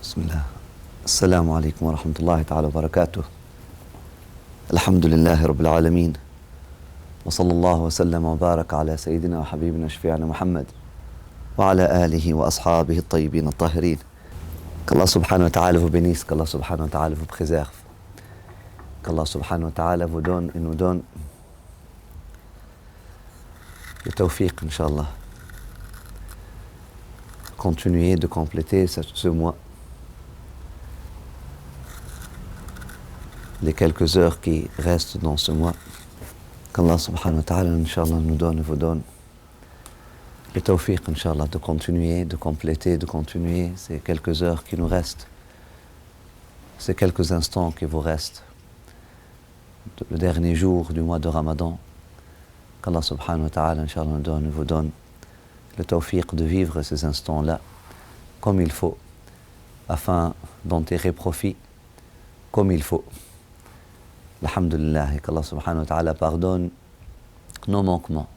بسم الله. السلام عليكم ورحمة الله تعالى وبركاته. الحمد لله رب العالمين، وصلى الله وسلم وبارك على سيدنا وحبيبنا شفيعنا محمد وعلى آله وأصحابه الطيبين الطاهرين. Qu'Allah subhanahu wa ta'ala vous bénisse, qu'Allah subhanahu wa ta'ala vous préserve, qu'Allah subhanahu wa ta'ala vous donne et nous donne le tawfiq, Inch'Allah. Continuer de compléter ce mois, les quelques heures qui restent dans ce mois, qu'Allah subhanahu wa ta'ala, Inch'Allah, nous donne et vous donne le tawfiq, Inch'Allah, de continuer, de compléter, de continuer ces quelques heures qui nous restent, ces quelques instants qui vous restent, le dernier jour du mois de Ramadan, qu'Allah subhanahu wa ta'ala, Inch'Allah, nous donne et vous donne le tawfiq de vivre ces instants-là comme il faut, afin d'en tirer profit comme il faut. Alhamdulillah, et qu'Allah subhanahu wa ta'ala pardonne nos manquements,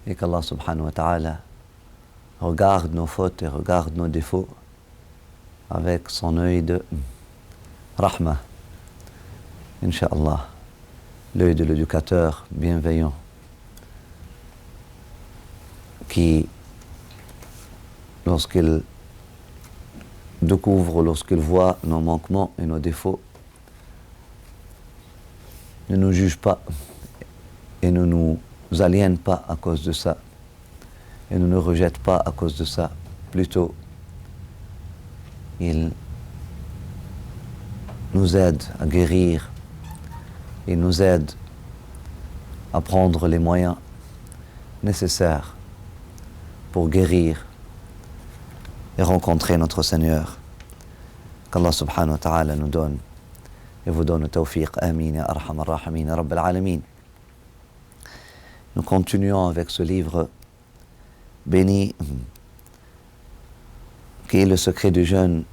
et qu'Allah subhanahu wa ta'ala regarde nos fautes et regarde nos défauts avec son œil de rahma, Inch'Allah, l'œil de l'éducateur bienveillant qui, lorsqu'il découvre, lorsqu'il voit nos manquements et nos défauts, ne nous juge pas et ne nous aliène pas à cause de ça et ne nous rejette pas à cause de ça. Plutôt, il nous aide à guérir, il nous aide à prendre les moyens nécessaires pour guérir et rencontrer notre Seigneur. Qu'Allah subhanahu wa ta'ala nous donne et vous donne le tawfiq. Amin ya arham ar-rahimin ya rabbal alamin. Nous continuons avec ce livre béni qui est le secret du jeûne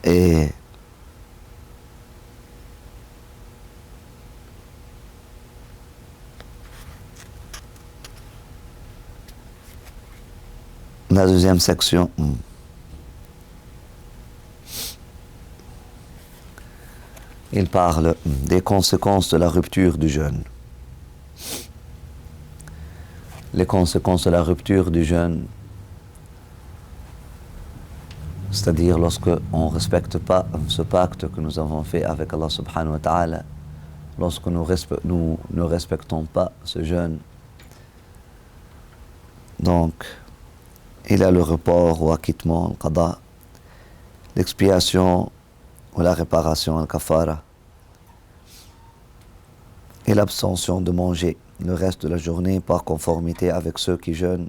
et la deuxième section il parle des conséquences de la rupture du jeûne. Les conséquences de la rupture du jeûne, c'est-à-dire lorsque on ne respecte pas ce pacte que nous avons fait avec Allah subhanahu wa ta'ala, lorsque nous ne respectons pas ce jeûne, donc il a le report ou acquittement, le qada, l'expiation ou la réparation, le kafara, et l'abstention de manger le reste de la journée par conformité avec ceux qui jeûnent,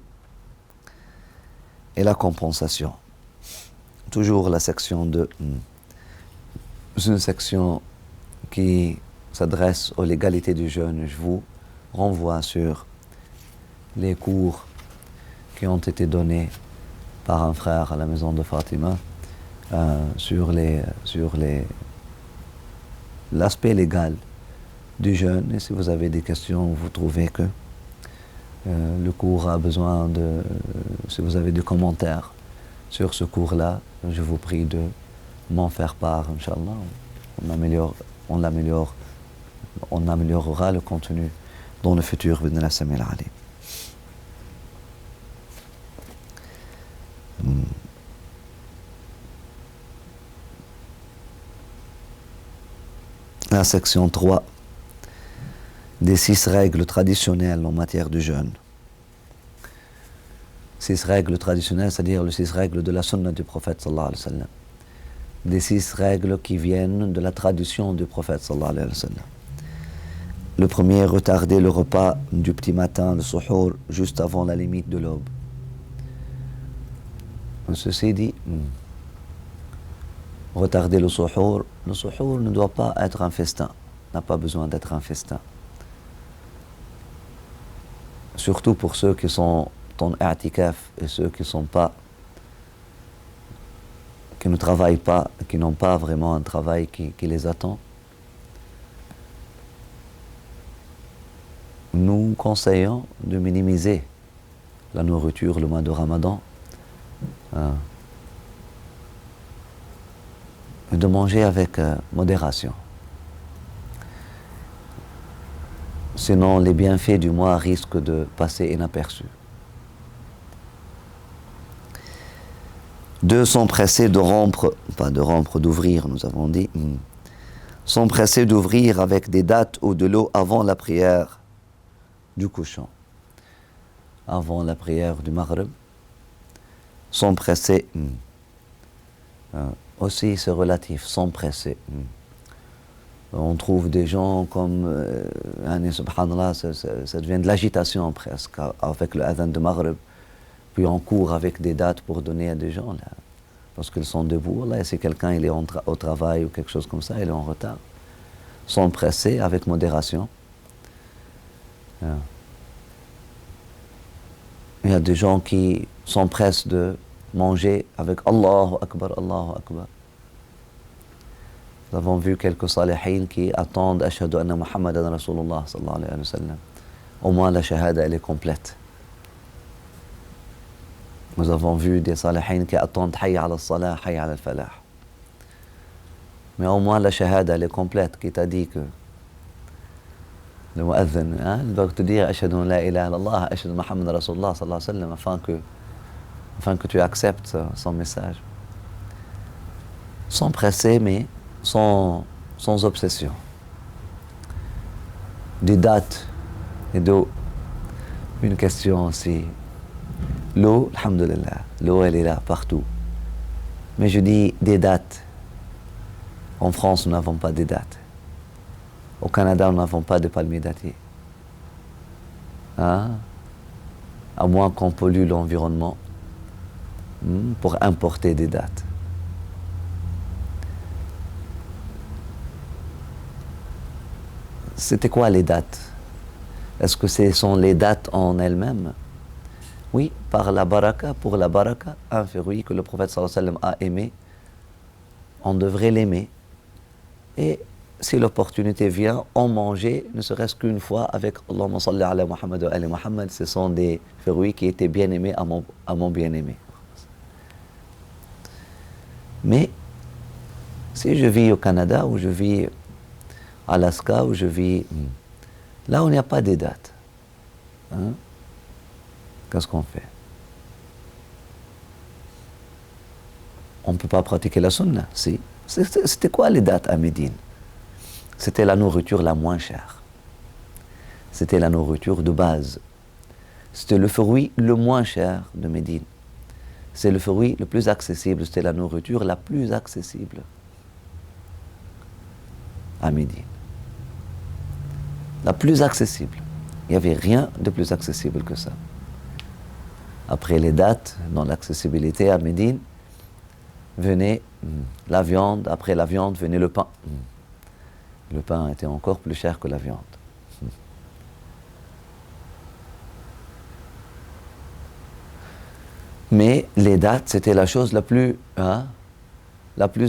et la compensation. Toujours la section 2, c'est une section qui s'adresse aux légalités du jeûne. Je vous renvoie sur les cours qui ont été donnés par un frère à la maison de Fatima sur l'aspect légal du jeûne. Et si vous avez des questions, vous trouvez que le cours a besoin de... si vous avez des commentaires sur ce cours-là, je vous prie de m'en faire part, Inch'Allah. On améliorera le contenu dans le futur, Bidnillah Samil Ali. La section 3 des 6 règles traditionnelles en matière de jeûne. 6 règles traditionnelles, c'est-à-dire les 6 règles de la sunna du prophète sallallahu alayhi wa sallam. Des 6 règles qui viennent de la tradition du prophète sallallahu alayhi wa sallam. Le premier, retarder le repas du petit matin, le suhour, juste avant la limite de l'aube. Ceci dit, retarder le suhour ne doit pas être un festin, n'a pas besoin d'être un festin. Surtout pour ceux qui sont en i'tikaf et ceux qui ne travaillent pas, qui n'ont pas vraiment un travail qui les attend. Nous conseillons de minimiser la nourriture le mois de Ramadan et de manger avec modération. Sinon, les bienfaits du mois risquent de passer inaperçus. 2 sont pressés de rompre, pas de rompre, d'ouvrir, nous avons dit, sont pressés d'ouvrir avec des dattes ou de l'eau avant la prière du couchant. Avant la prière du Maghrib, sont pressés, aussi c'est relatif, sont pressés. On trouve des gens comme, subhanallah, ça devient de l'agitation presque, avec le adhan de Maghrib. Puis on court avec des dates pour donner à des gens, là, parce qu'ils sont debout. Là, et si quelqu'un il est au travail ou quelque chose comme ça, il est en retard. Ils sont pressés avec modération. Il y a des gens qui s'empressent de manger avec Allahu Akbar, Allahu Akbar. Nous avons vu quelques salihin qui attendent Ashhadu anna Muhammadan Rasulullah sallallahu alayhi wa sallam. Au moins la shahada elle est complète. Nous avons vu des salihin qui attendent Hayya ala salah, Hayya ala falah. Mais au moins la shahada elle est complète, qui t'a dit que le mu'adhin, il doit te dire Ashhadu an la ilaha illallah, Ashhadu Muhammadan Rasulullah sallallahu alayhi wa sallam, afin que tu acceptes son message. Sans presser, mais sans obsession. Des dates et d'eau. Une question aussi. L'eau, alhamdulillah, l'eau elle est là partout. Mais je dis des dates. En France, nous n'avons pas de dates. Au Canada, nous n'avons pas de palmiers dattiers. À moins qu'on pollue l'environnement pour importer des dates. C'était quoi les dates? Est-ce que ce sont les dates en elles-mêmes? Oui, par la baraka, pour la baraka, un fruit que le prophète sallallahu alayhi wa sallam a aimé, on devrait l'aimer. Et si l'opportunité vient, en manger, ne serait-ce qu'une fois avec Allahumma salli ala Muhammad wa ali Muhammad, ce sont des fruits qui étaient bien aimés à mon bien-aimé. Mais si je vis au Canada, ou je vis à Alaska, où je vis, là où il n'y a pas de dates, qu'est-ce qu'on fait? On ne peut pas pratiquer la sunna, si. C'était quoi les dates à Médine? C'était la nourriture la moins chère. C'était la nourriture de base. C'était le fruit le moins cher de Médine. C'est le fruit le plus accessible, c'était la nourriture la plus accessible à Médine. La plus accessible. Il n'y avait rien de plus accessible que ça. Après les dates, dans l'accessibilité à Médine, venait la viande, après la viande venait le pain. Le pain était encore plus cher que la viande. Mais les dates, c'était la chose la plus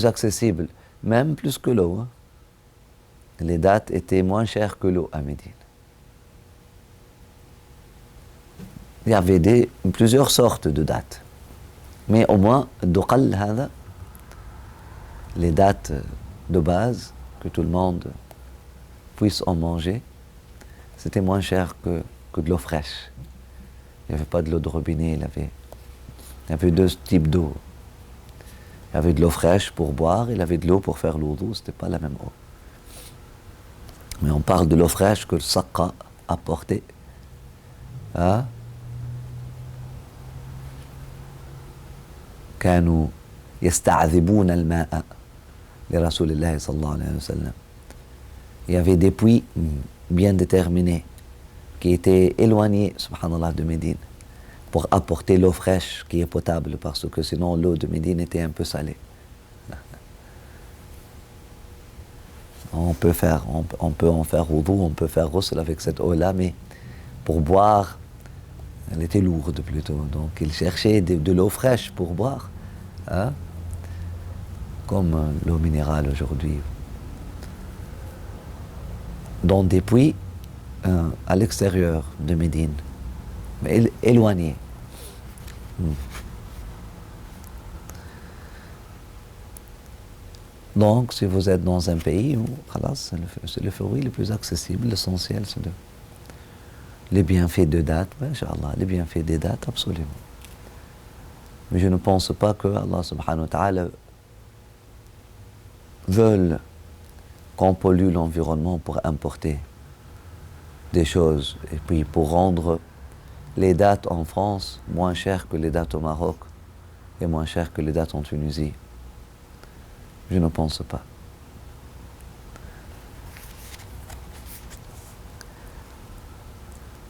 accessible, même plus que l'eau. Les dates étaient moins chères que l'eau à Médine. Il y avait plusieurs sortes de dates. Mais au moins, les dates de base, que tout le monde puisse en manger, c'était moins cher que de l'eau fraîche. Il n'y avait pas de l'eau de robinet, il y avait 2 types d'eau. Il y avait de l'eau fraîche pour boire, il y avait de l'eau pour faire l'oudou, ce n'était pas la même eau. Mais on parle de l'eau fraîche que le Saqqa apportait. كانوا يستعذبون الماء لرسول الله صلى الله عليه وسلم. Il y avait des puits bien déterminés qui étaient éloignés, subhanallah, de Médine, pour apporter l'eau fraîche qui est potable, parce que sinon l'eau de Médine était un peu salée. On peut en faire wudu, on peut faire ghusl avec cette eau-là, mais pour boire, elle était lourde plutôt. Donc il cherchait de l'eau fraîche pour boire, comme l'eau minérale aujourd'hui. Dans des puits à l'extérieur de Médine, mais éloignés. Donc, si vous êtes dans un pays où, c'est le fruit le plus accessible, l'essentiel, c'est les bienfaits de date, Inch'Allah, les bienfaits des dates, absolument. Mais je ne pense pas que Allah subhanahu wa ta'ala veuille qu'on pollue l'environnement pour importer des choses et puis pour rendre les dates en France moins chères que les dates au Maroc et moins chères que les dates en Tunisie. Je ne pense pas.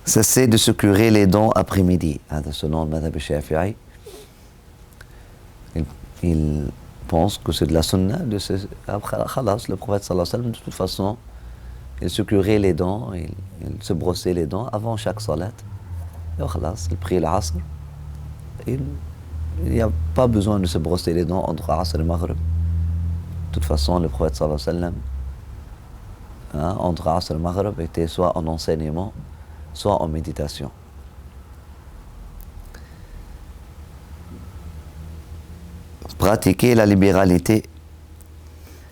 Cessez de se curer les dents après-midi. Selon le madhab shafi'i, il pense que c'est de la sunna. Après, le prophète sallallahu alayhi wa sallam, de toute façon, il se curait les dents, il se brossait les dents avant chaque salat. Et il prit l'asr. Il n'y a pas besoin de se brosser les dents entre asr et maghrib. De toute façon, le prophète sallallahu alayhi wa sallam, entre asr et maghrib, était soit en enseignement, soit en méditation. Pratiquer la libéralité,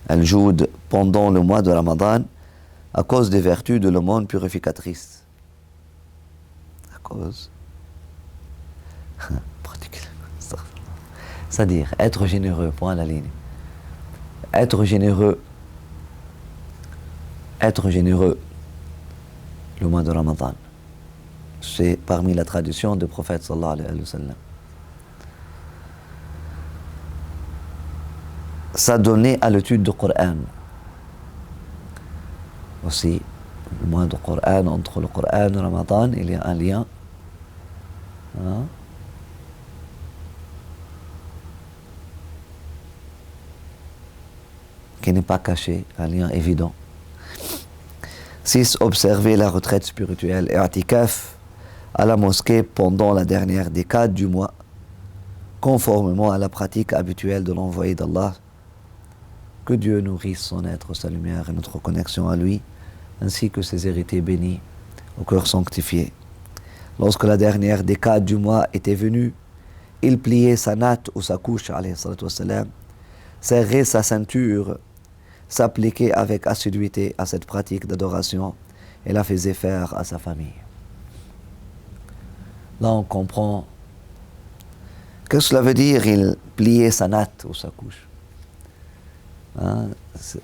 al-joud, pendant le mois de Ramadan, à cause des vertus de l'aumône purificatrice. À cause. C'est-à-dire être généreux, point à la ligne. Être généreux, le mois de Ramadan. C'est parmi la tradition du prophète sallallahu alayhi wa sallam. S'adonner à l'étude du Coran. Aussi, le mois du Coran, entre le Coran et le Ramadan, il y a un lien. Qui n'est pas caché, un lien évident. 6. Observer la retraite spirituelle et i'tikaf à la mosquée pendant la dernière décade du mois, conformément à la pratique habituelle de l'envoyé d'Allah. Que Dieu nourrisse son être, sa lumière et notre connexion à lui, ainsi que ses héritiers bénis, au cœur sanctifié. Lorsque la dernière décade du mois était venue, il pliait sa natte ou sa couche, alayhi salatu wassalam, serrait sa ceinture, s'appliquait avec assiduité à cette pratique d'adoration et la faisait faire à sa famille. Là, on comprend. Qu'est-ce que cela veut dire, il pliait sa natte ou sa couche?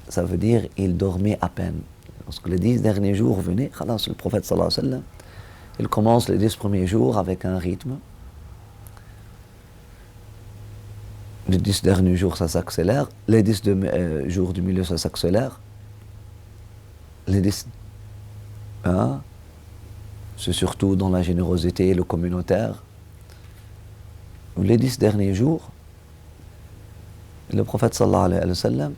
Ça veut dire il dormait à peine. Lorsque les 10 derniers jours venaient, le prophète sallallahu alayhi wa sallam, il commence les 10 premiers jours avec un rythme. Les 10 derniers jours, ça s'accélère. Les 10 jours du milieu, ça s'accélère. Les 10... c'est surtout dans la générosité et le communautaire. Les 10 derniers jours, le prophète sallallahu alayhi wa sallam,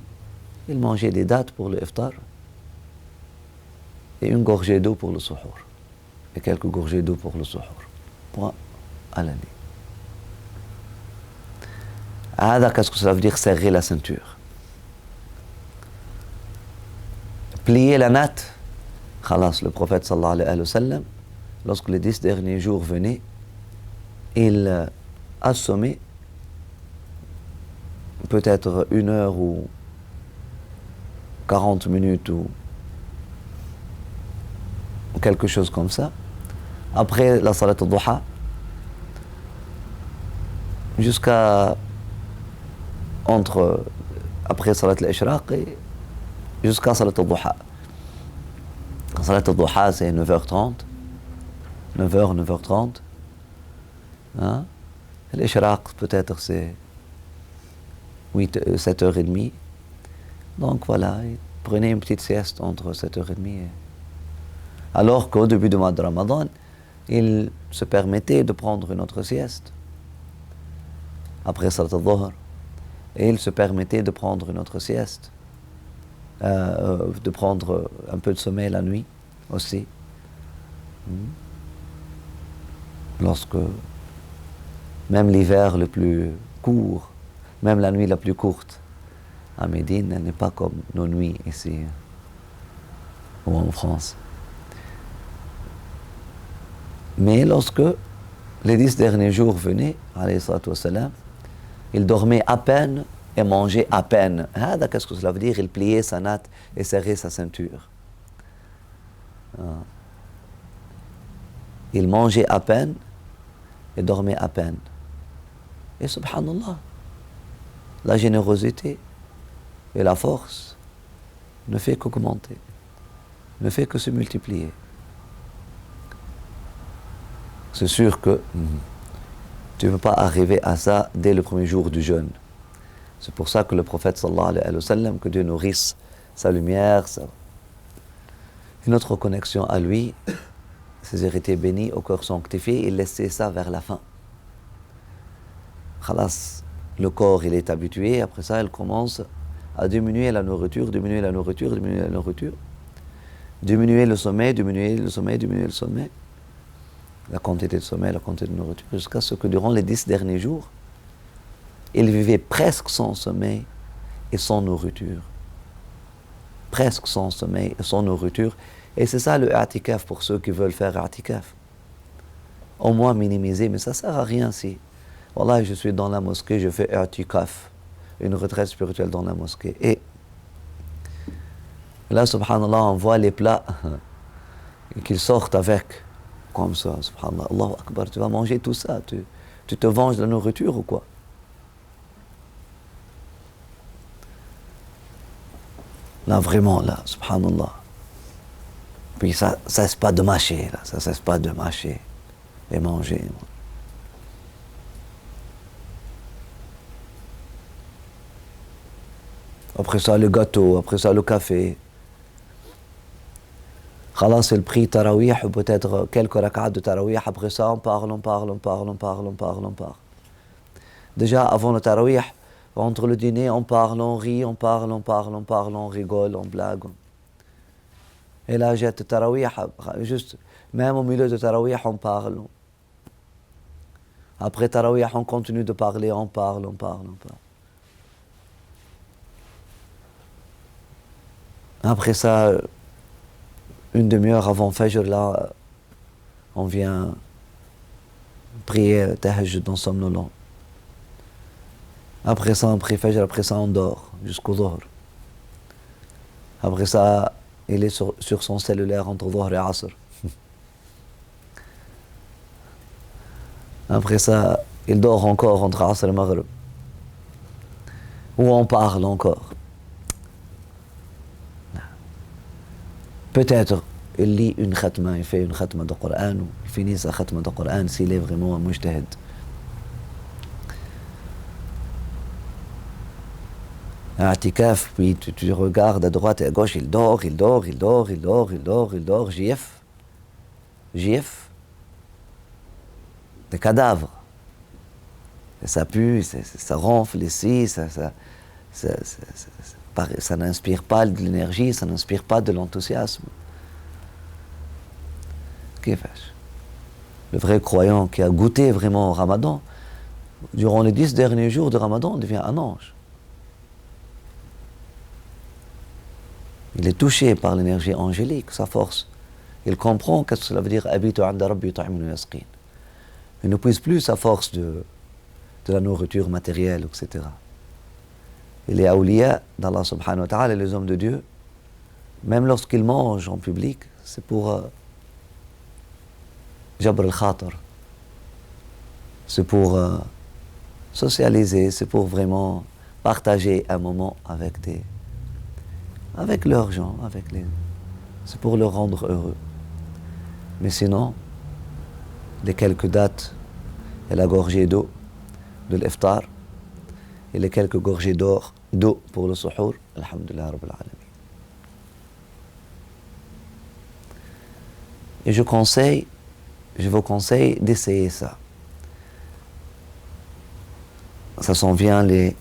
il mangeait des dattes pour le iftar et une gorgée d'eau pour le suhour. Et quelques gorgées d'eau pour le suhour. Point à l'année. Qu'est-ce que ça veut dire serrer la ceinture? Plier la natte. Le prophète sallallahu alayhi wa sallam, lorsque les 10 derniers jours venaient, il assommait peut-être 1 heure ou 40 minutes ou quelque chose comme ça, après la salat al-duha, jusqu'à après salat al-ishraq et jusqu'à salat al-duha. Salat al-duha, c'est 9h30, 9h, 9h30. L'ishraq, peut-être, c'est 7h30. Donc voilà, il prenait une petite sieste entre 7h30 et... Alors qu'au début du mois de Ramadan, il se permettait de prendre une autre sieste après Salat al-Dhuhr. Et il se permettait de prendre une autre sieste, de prendre un peu de sommeil la nuit aussi. Lorsque même l'hiver le plus court, même la nuit la plus courte, à Médine, elle n'est pas comme nos nuits ici ou en France. Mais lorsque les 10 derniers jours venaient, alayhi salatu wassalam, il dormait à peine et manger à peine. Qu'est-ce que cela veut dire? Il pliait sa natte et serrait sa ceinture. Il mangeait à peine et dormait à peine. Et subhanallah, la générosité et la force ne fait qu'augmenter, ne fait que se multiplier. C'est sûr que tu ne peux pas arriver à ça dès le premier jour du jeûne. C'est pour ça que le prophète sallallahu alayhi wa sallam, que Dieu nourrisse sa lumière, notre connexion à lui, ses héritiers bénis au cœur sanctifié, il laissait ça vers la fin. Khalas, le corps il est habitué, après ça il commence à diminuer la nourriture, diminuer la nourriture, diminuer la nourriture, diminuer le sommeil, diminuer le sommeil, diminuer le sommeil, la quantité de sommeil, la quantité de nourriture, jusqu'à ce que durant les 10 derniers jours, il vivait presque sans sommeil et sans nourriture. Presque sans sommeil et sans nourriture. Et c'est ça le i'tikaf pour ceux qui veulent faire i'tikaf. Au moins minimiser, mais ça ne sert à rien si. Wallah, je suis dans la mosquée, je fais i'tikaf, une retraite spirituelle dans la mosquée. Et là, subhanallah, on voit les plats qu'ils sortent avec, comme ça, subhanallah, Allahu Akbar, tu vas manger tout ça, tu te venges de la nourriture ou quoi? Là, vraiment, là, subhanallah. Puis ça ne cesse pas de mâcher, là, ça ne cesse pas de mâcher et manger. Après ça, le gâteau, après ça, le café. Khalas, c'est le prix tarawih, ou peut-être quelques rak'at de tarawih. Après ça, on parle. Déjà, avant le tarawih, entre le dîner, on parle, on rit, on rigole, on blague. Et là, j'ai le tarawih, juste, même au milieu de tarawih, on parle. Après tarawih, on continue de parler, on parle. Après ça, une demi-heure avant Fajr, là, on vient prier Tahajjud dans somnolent. Après ça, on prie Fajr, après ça, on dort jusqu'au Dhuhr. Après ça, il est sur son cellulaire entre Dhuhr et Asr. Après ça, il dort encore entre Asr et Maghrib. Ou on parle encore. Peut-être, il lit une khatma, il fait une khatma de Coran, ou il finit sa khatma de Coran s'il est vraiment un mujtahid. I'tikaf, puis tu regardes à droite et à gauche, il dort, GF, des cadavres. Et ça pue, ça ronfle ici, ça n'inspire pas de l'énergie, ça n'inspire pas de l'enthousiasme. Le vrai croyant qui a goûté vraiment au Ramadan, durant les 10 derniers jours de Ramadan, devient un ange. Il est touché par l'énergie angélique, sa force. Il comprend qu'est-ce que cela veut dire « Abitu 'inda rabbi yut'imuni wa yasqin ». Il ne puise plus sa force de la nourriture matérielle, etc. Et les awliya d'Allah subhanahu wa ta'ala, les hommes de Dieu, même lorsqu'ils mangent en public, c'est pour jabr al-khatar. C'est pour socialiser, c'est pour vraiment partager un moment avec leurs gens, c'est pour les rendre heureux. Mais sinon, les quelques dates et la gorgée d'eau de l'iftar et les quelques gorgées d'eau pour le suhour, alhamdulillah rabbil alamin. Et je vous conseille d'essayer ça. Ça s'en vient les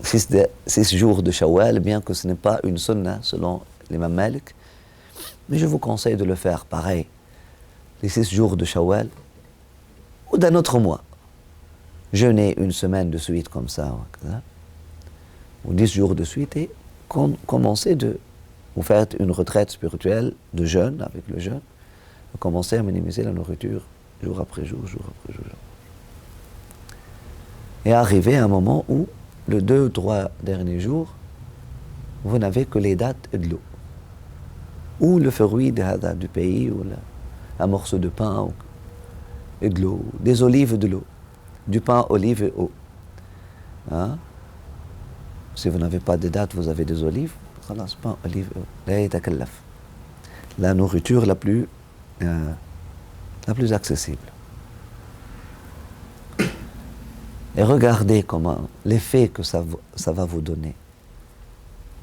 6 jours de Shawwal, bien que ce n'est pas une sunna selon l'imam Malik, mais je vous conseille de le faire pareil, les 6 jours de Shawwal, ou d'un autre mois. Jeûner une semaine de suite comme ça, ou 10 jours de suite, et commencer vous faire une retraite spirituelle de jeûne, avec le jeûne, commencer à minimiser la nourriture jour après jour. Et arriver à un moment où les 2 ou 3 derniers jours, vous n'avez que les dattes et de l'eau. Ou le fruit du pays, ou un morceau de pain et de l'eau, des olives et de l'eau, du pain, olive et eau. Hein? Si vous n'avez pas de dattes, vous avez des olives, pain, olive et eau. Là, il y a la nourriture la plus accessible. Et regardez comment l'effet que ça va vous donner.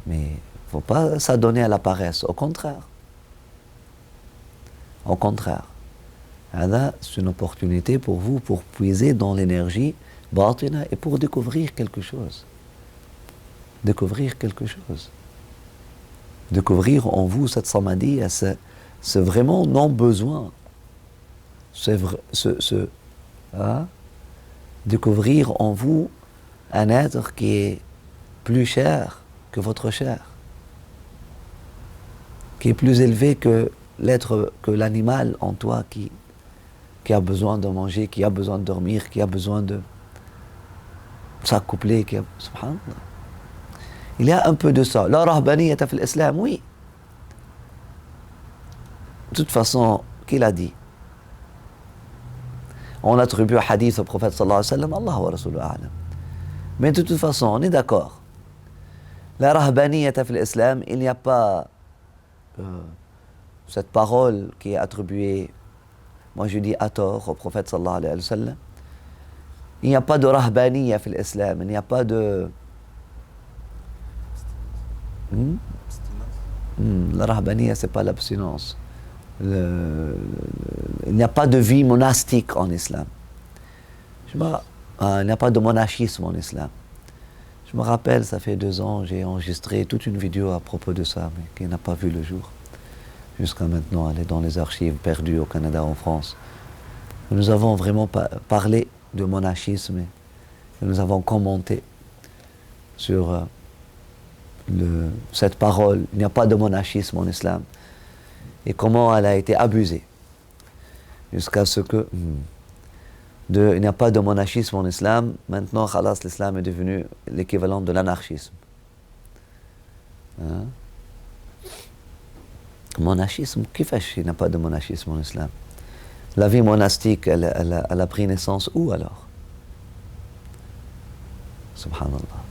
Mais il ne faut pas s'adonner à la paresse, au contraire. Au contraire. C'est une opportunité pour vous pour puiser dans l'énergie batina et pour découvrir quelque chose. Découvrir quelque chose. Découvrir en vous cette samadhi, ce vraiment non-besoin. Découvrir en vous un être qui est plus cher que votre chair, qui est plus élevé que l'animal en toi qui a besoin de manger, qui a besoin de dormir, qui a besoin de s'accoupler, subhanallah. Il y a un peu de ça. La rahbaniyata fil islam, oui. De toute façon, qui l'a dit? On attribue un hadith au prophète sallallahu alayhi wa sallam, Allah wa rasuluhu a'lam. Mais de toute façon, on est d'accord. La rahbaniyata fil islam, il n'y a pas cette parole qui est attribuée, moi je dis à tort, au prophète sallallahu alayhi wa sallam. Il n'y a pas de rahbaniya fil islam, il n'y a pas de... La rahbaniya, c'est pas l'abstinence. Il n'y a pas de vie monastique en islam. Il n'y a pas de monachisme en islam. Je me rappelle, ça fait 2 ans, j'ai enregistré toute une vidéo à propos de ça, mais qui n'a pas vu le jour. Jusqu'à maintenant, elle est dans les archives perdues au Canada, en France. Nous avons vraiment parlé de monachisme et nous avons commenté sur cette parole. Il n'y a pas de monachisme en islam. Et comment elle a été abusée. Jusqu'à ce que... il n'y a pas de monachisme en islam. Maintenant, khalas, l'islam est devenu l'équivalent de l'anarchisme. Hein? Monachisme, qui fait qu'il n'y a pas de monachisme en islam? La vie monastique, elle a pris naissance où alors? Subhanallah.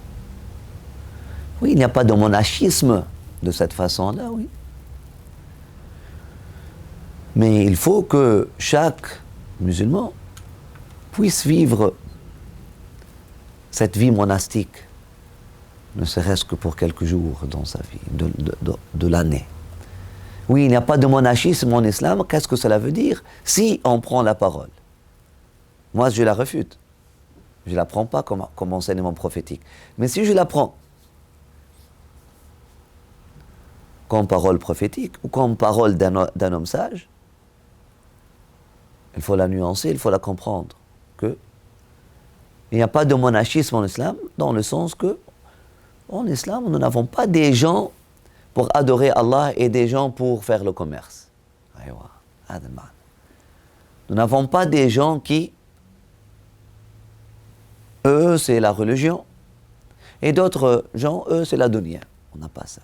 Oui, il n'y a pas de monachisme de cette façon-là, oui. Mais il faut que chaque musulman puisse vivre cette vie monastique, ne serait-ce que pour quelques jours dans sa vie, de l'année. Oui, il n'y a pas de monachisme en islam, qu'est-ce que cela veut dire? Si on prend la parole. Moi, je la refute. Je ne la prends pas comme enseignement prophétique. Mais si je la prends comme parole prophétique ou comme parole d'un homme sage, il faut la nuancer, il faut la comprendre. Il n'y a pas de monachisme en islam, dans le sens que, en islam, nous n'avons pas des gens pour adorer Allah et des gens pour faire le commerce. Nous n'avons pas des gens qui, eux, c'est la religion, et d'autres gens, eux, c'est la dunya. On n'a pas ça.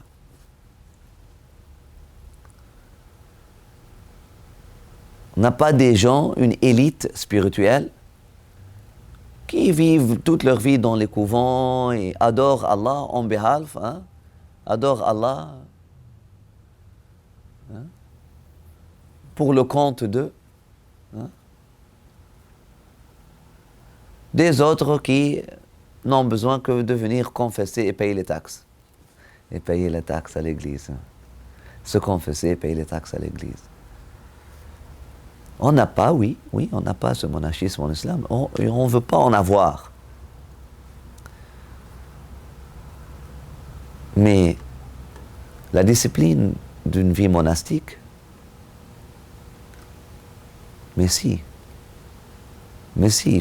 On n'a pas des gens, une élite spirituelle, qui vivent toute leur vie dans les couvents et adorent Allah en behalf, adorent Allah pour le compte d'eux. Des autres qui n'ont besoin que de venir confesser et payer les taxes. Et payer les taxes à l'église. Se confesser et payer les taxes à l'église. On n'a pas, oui, on n'a pas ce monachisme en islam. Et on ne veut pas en avoir. Mais la discipline d'une vie monastique, mais si,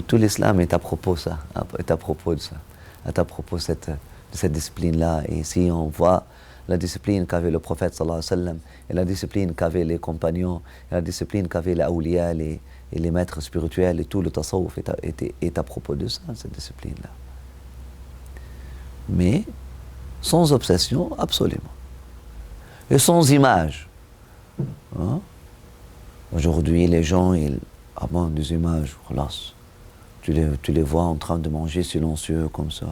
tout l'islam est à propos de ça, est à propos de cette discipline-là. Et si on voit la discipline qu'avait le prophète sallallahu alayhi wa sallam, et la discipline qu'avaient les compagnons, et la discipline qu'avaient les awliya, et les maîtres spirituels, et tout le tasawwuf est à propos de ça, cette discipline-là. mais sans obsession, absolument. Et sans image. Hein? Aujourd'hui, les gens, ils abandonnent des images, relax. Tu les vois en train de manger silencieux comme ça.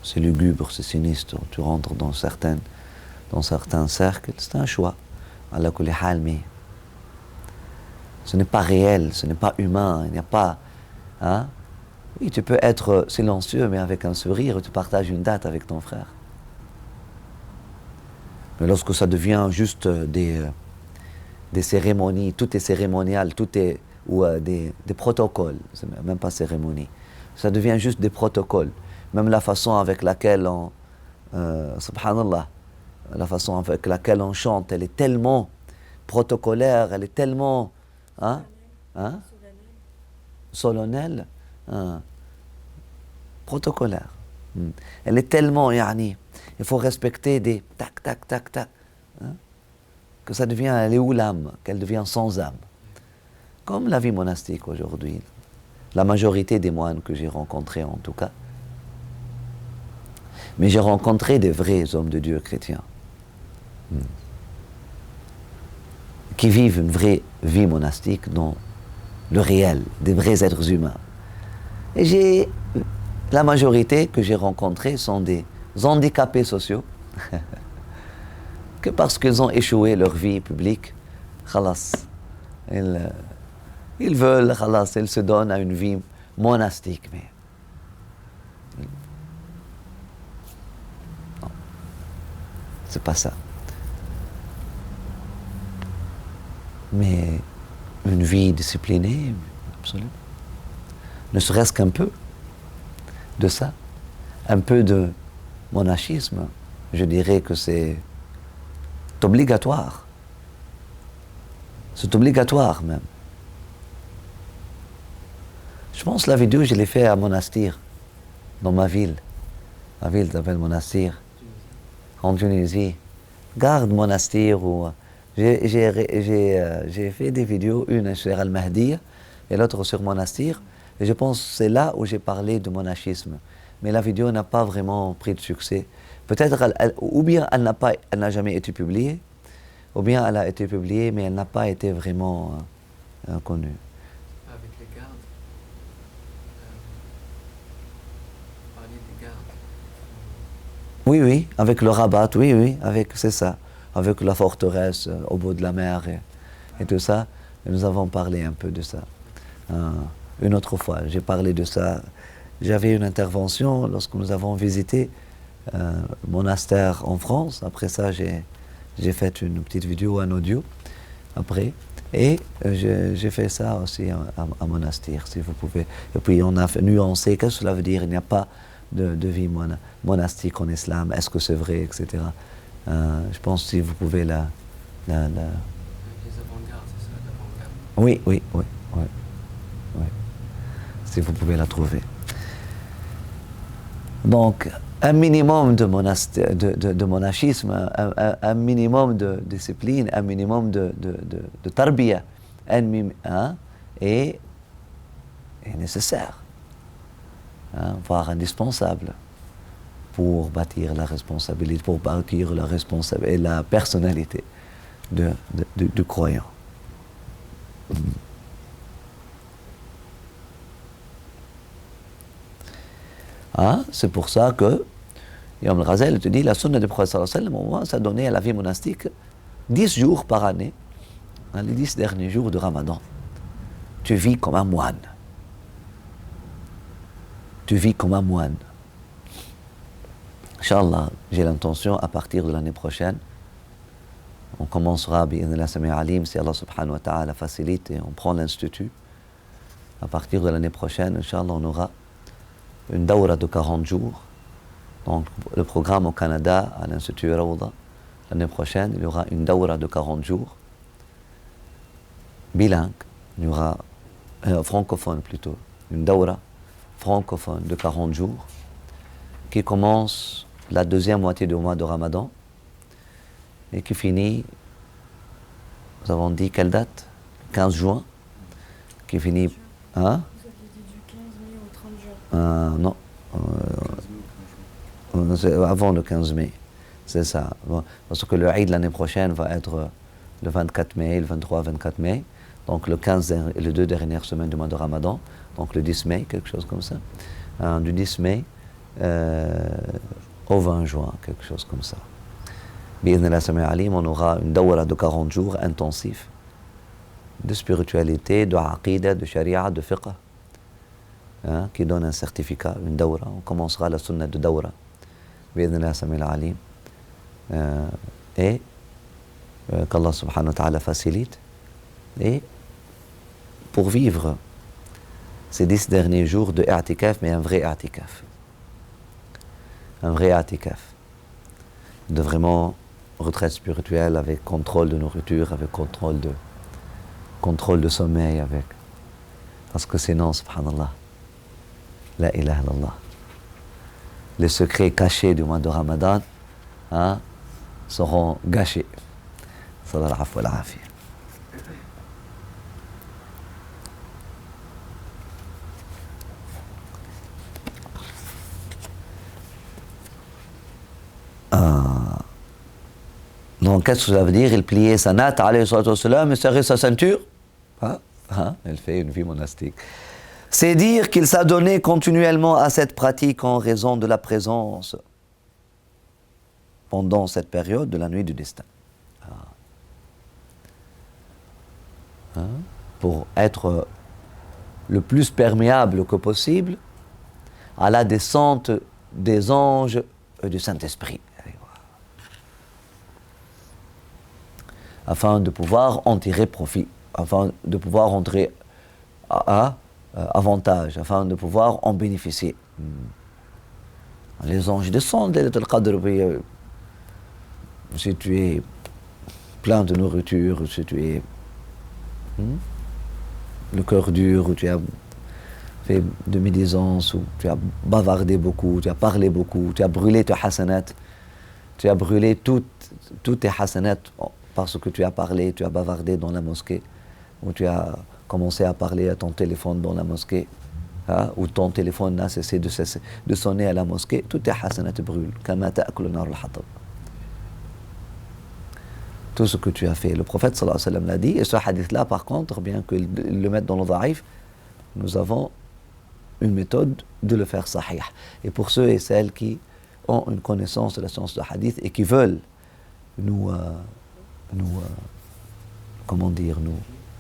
C'est lugubre, c'est sinistre. Tu rentres dans certains cercles, c'est un choix. Allah kulli hal, mais ce n'est pas réel, ce n'est pas humain, il n'y a pas... Hein? Oui, tu peux être silencieux, mais avec un sourire, tu partages une date avec ton frère. Mais lorsque ça devient juste des cérémonies, tout est cérémonial, tout est... ou des protocoles, c'est même pas cérémonie. Ça devient juste des protocoles. Même la façon avec laquelle on... subhanallah, la façon avec laquelle on chante, elle est tellement protocolaire, elle est tellement... Hein? Hein? Solennelle, hein? Protocolaire. Elle est tellement, yani, il faut respecter des tac, tac, tac, tac, hein? Que ça devient, elle est où l'âme, qu'elle devient sans âme. Comme la vie monastique aujourd'hui. La majorité des moines que j'ai rencontrés en tout cas. Mais j'ai rencontré des vrais hommes de Dieu chrétiens. Qui vivent une vraie vie monastique dans le réel, des vrais êtres humains. Et la majorité que j'ai rencontrés sont des handicapés sociaux, que parce qu'ils ont échoué leur vie publique, khalas, ils veulent, khalas, ils se donnent à une vie monastique. Mais non, c'est pas ça. Mais une vie disciplinée, absolument. Ne serait-ce qu'un peu de ça, un peu de monachisme, je dirais que c'est obligatoire. C'est obligatoire même. Je pense que la vidéo, je l'ai fait à Monastir, dans ma ville. Ma ville s'appelle Monastir, en Tunisie. Garde Monastir où j'ai fait des vidéos, une sur Al-Mahdi et l'autre sur Monastir. Et je pense que c'est là où j'ai parlé de monachisme. Mais la vidéo n'a pas vraiment pris de succès. Peut-être, ou bien elle n'a jamais été publiée, ou bien elle a été publiée, mais elle n'a pas été vraiment connue. Avec les gardes, parler des gardes. Oui, oui, avec le Rabat, oui, oui, c'est ça. Avec la forteresse au bout de la mer et tout ça. Et nous avons parlé un peu de ça. Une autre fois, j'ai parlé de ça. J'avais une intervention lorsque nous avons visité monastère en France. Après ça, j'ai fait une petite vidéo, un audio, après. Et j'ai fait ça aussi à Monastir, si vous pouvez. Et puis on a nuancé, qu'est-ce que cela veut dire? Il n'y a pas de vie monastique en islam, est-ce que c'est vrai, etc. Je pense si vous pouvez la... Les avant-gardes, c'est ça, l'avant-garde. Oui, oui, oui, oui, oui. Si vous pouvez la trouver. Donc, un minimum de monachisme, un minimum de discipline, un minimum de tarbiya, est nécessaire, voire indispensable pour bâtir la responsabilité, pour bâtir la responsabilité et la personnalité du croyant. C'est pour ça que Imam Al-Ghazali te dit, la sunna du prophète sallallahu alayhi wa sallam, au moins, ça donnait à la vie monastique 10 jours par année, les 10 derniers jours de Ramadan. Tu vis comme un moine. Tu vis comme un moine. Inch'Allah, j'ai l'intention, à partir de l'année prochaine, on commencera, bi'idhnillah sami' alim, si Allah subhanahu wa ta'ala facilite et on prend l'institut. À partir de l'année prochaine, Inch'Allah, on aura une dawra de 40 jours. Donc, le programme au Canada, à l'Institut Rawda, l'année prochaine, il y aura une dawra de 40 jours, bilingue, il y aura, francophone plutôt, une dawra francophone de 40 jours, qui commence la deuxième moitié du mois de Ramadan, et qui finit, nous avons dit quelle date? 15 juin, qui finit, hein? Vous aviez dit du 15 mai au 30 juin. Non, Avant le 15 mai. C'est ça. Bon, parce que le Eid l'année prochaine va être le 24 mai, le 23-24 mai. Donc le 15 et les 2 dernières semaines du mois de Ramadan. Donc le 10 mai, quelque chose comme ça. Du 10 mai au 20 juin, quelque chose comme ça. Bi'idhnillah Sami' Alim, on aura une dawra de 40 jours intensifs de spiritualité, de aqidah, de sharia, de fiqh, hein, qui donne un certificat, une dawra. On commencera la sunna de dawra. Bi'idhnillah Sami' Alim. Et qu'Allah subhanahu wa ta'ala facilite. Et pour vivre ces 10 derniers jours de i'tikaf, mais un vrai i'tikaf. Un vrai i'tikaf. De vraiment retraite spirituelle avec contrôle de nourriture, avec contrôle de sommeil, avec. Parce que sinon, subhanallah, la ilaha illallah, les secrets cachés du mois de Ramadan, hein, seront gâchés. Sallallahu alayhi wa sallam. Donc, qu'est-ce que ça veut dire? Il pliait sa natte, alayhi salatu wassalam, et serrait sa ceinture. Elle fait une vie monastique. C'est dire qu'il s'adonnait continuellement à cette pratique en raison de la présence pendant cette période de la nuit du destin. Pour être le plus perméable que possible à la descente des anges et du Saint-Esprit. Afin de pouvoir en tirer profit, afin de pouvoir en tirer avantage, afin de pouvoir en bénéficier. Les anges descendent, si tu es plein de nourriture, si tu es le cœur dur, ou tu as fait de médisance, ou tu as bavardé beaucoup, tu as parlé beaucoup, tu as brûlé tes hasanat, tu as brûlé toutes tes hasanat parce que tu as parlé, tu as bavardé dans la mosquée, ou tu as commencé à parler à ton téléphone dans la mosquée, ou ton téléphone n'a cessé de sonner à la mosquée, toutes tes hasanat brûlent. Kama ta'kulu nar al-hatab. Tout ce que tu as fait. Le prophète sallallahu alayhi wa sallam l'a dit, et ce hadith-là, par contre, bien qu'il le mette dans le da'if, nous avons une méthode de le faire sahih. Et pour ceux et celles qui ont une connaissance de la science de hadith et qui veulent nous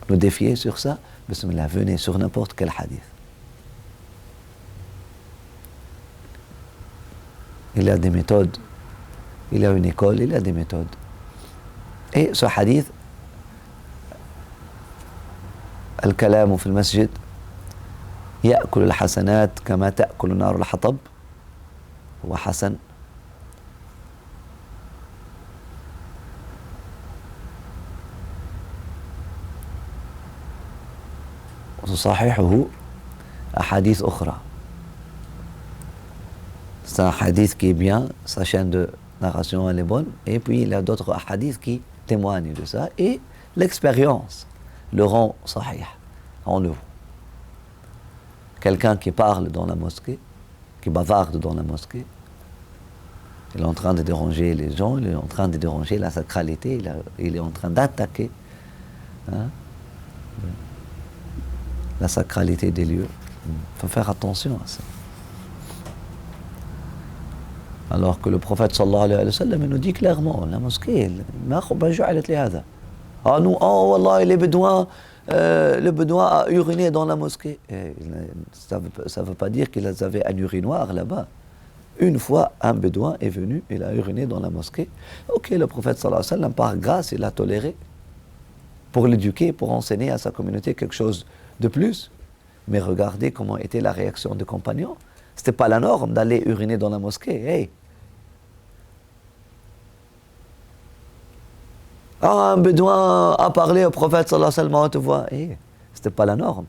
défier sur ça, bismillah, venez sur n'importe quel hadith. Il y a des méthodes, il y a une école, il y a des méthodes. Et ce hadith, al-kalamu fil masjid, يأكل الحسنات كما تأكل نار الحطب هو حسن. وتصححه أحاديث أخرى. C'est un hadith qui est bien, sa chaîne de narration elle est bonne, et puis il y a d'autres hadiths qui témoignent de ça, et l'expérience le rend sahih, en le voit. Quelqu'un qui parle dans la mosquée, qui bavarde dans la mosquée, il est en train de déranger les gens, il est en train de déranger la sacralité, il est en train d'attaquer la sacralité des lieux. Il faut faire attention à ça. Alors que le prophète sallallahu alayhi wa sallam nous dit clairement, la mosquée, wallah, les bédouins, le bédouin a uriné dans la mosquée. Et ça ne veut pas dire qu'ils avaient un urinoir là-bas. Une fois, un bédouin est venu, il a uriné dans la mosquée. Ok, le prophète sallallahu alayhi wa sallam, par grâce, il a toléré pour l'éduquer, pour enseigner à sa communauté quelque chose de plus. Mais regardez comment était la réaction des compagnons. Ce n'était pas la norme d'aller uriner dans la mosquée. Hey. Un bédouin a parlé au prophète sallallahu alayhi wa sallam, on te voit. Hey. Ce n'était pas la norme.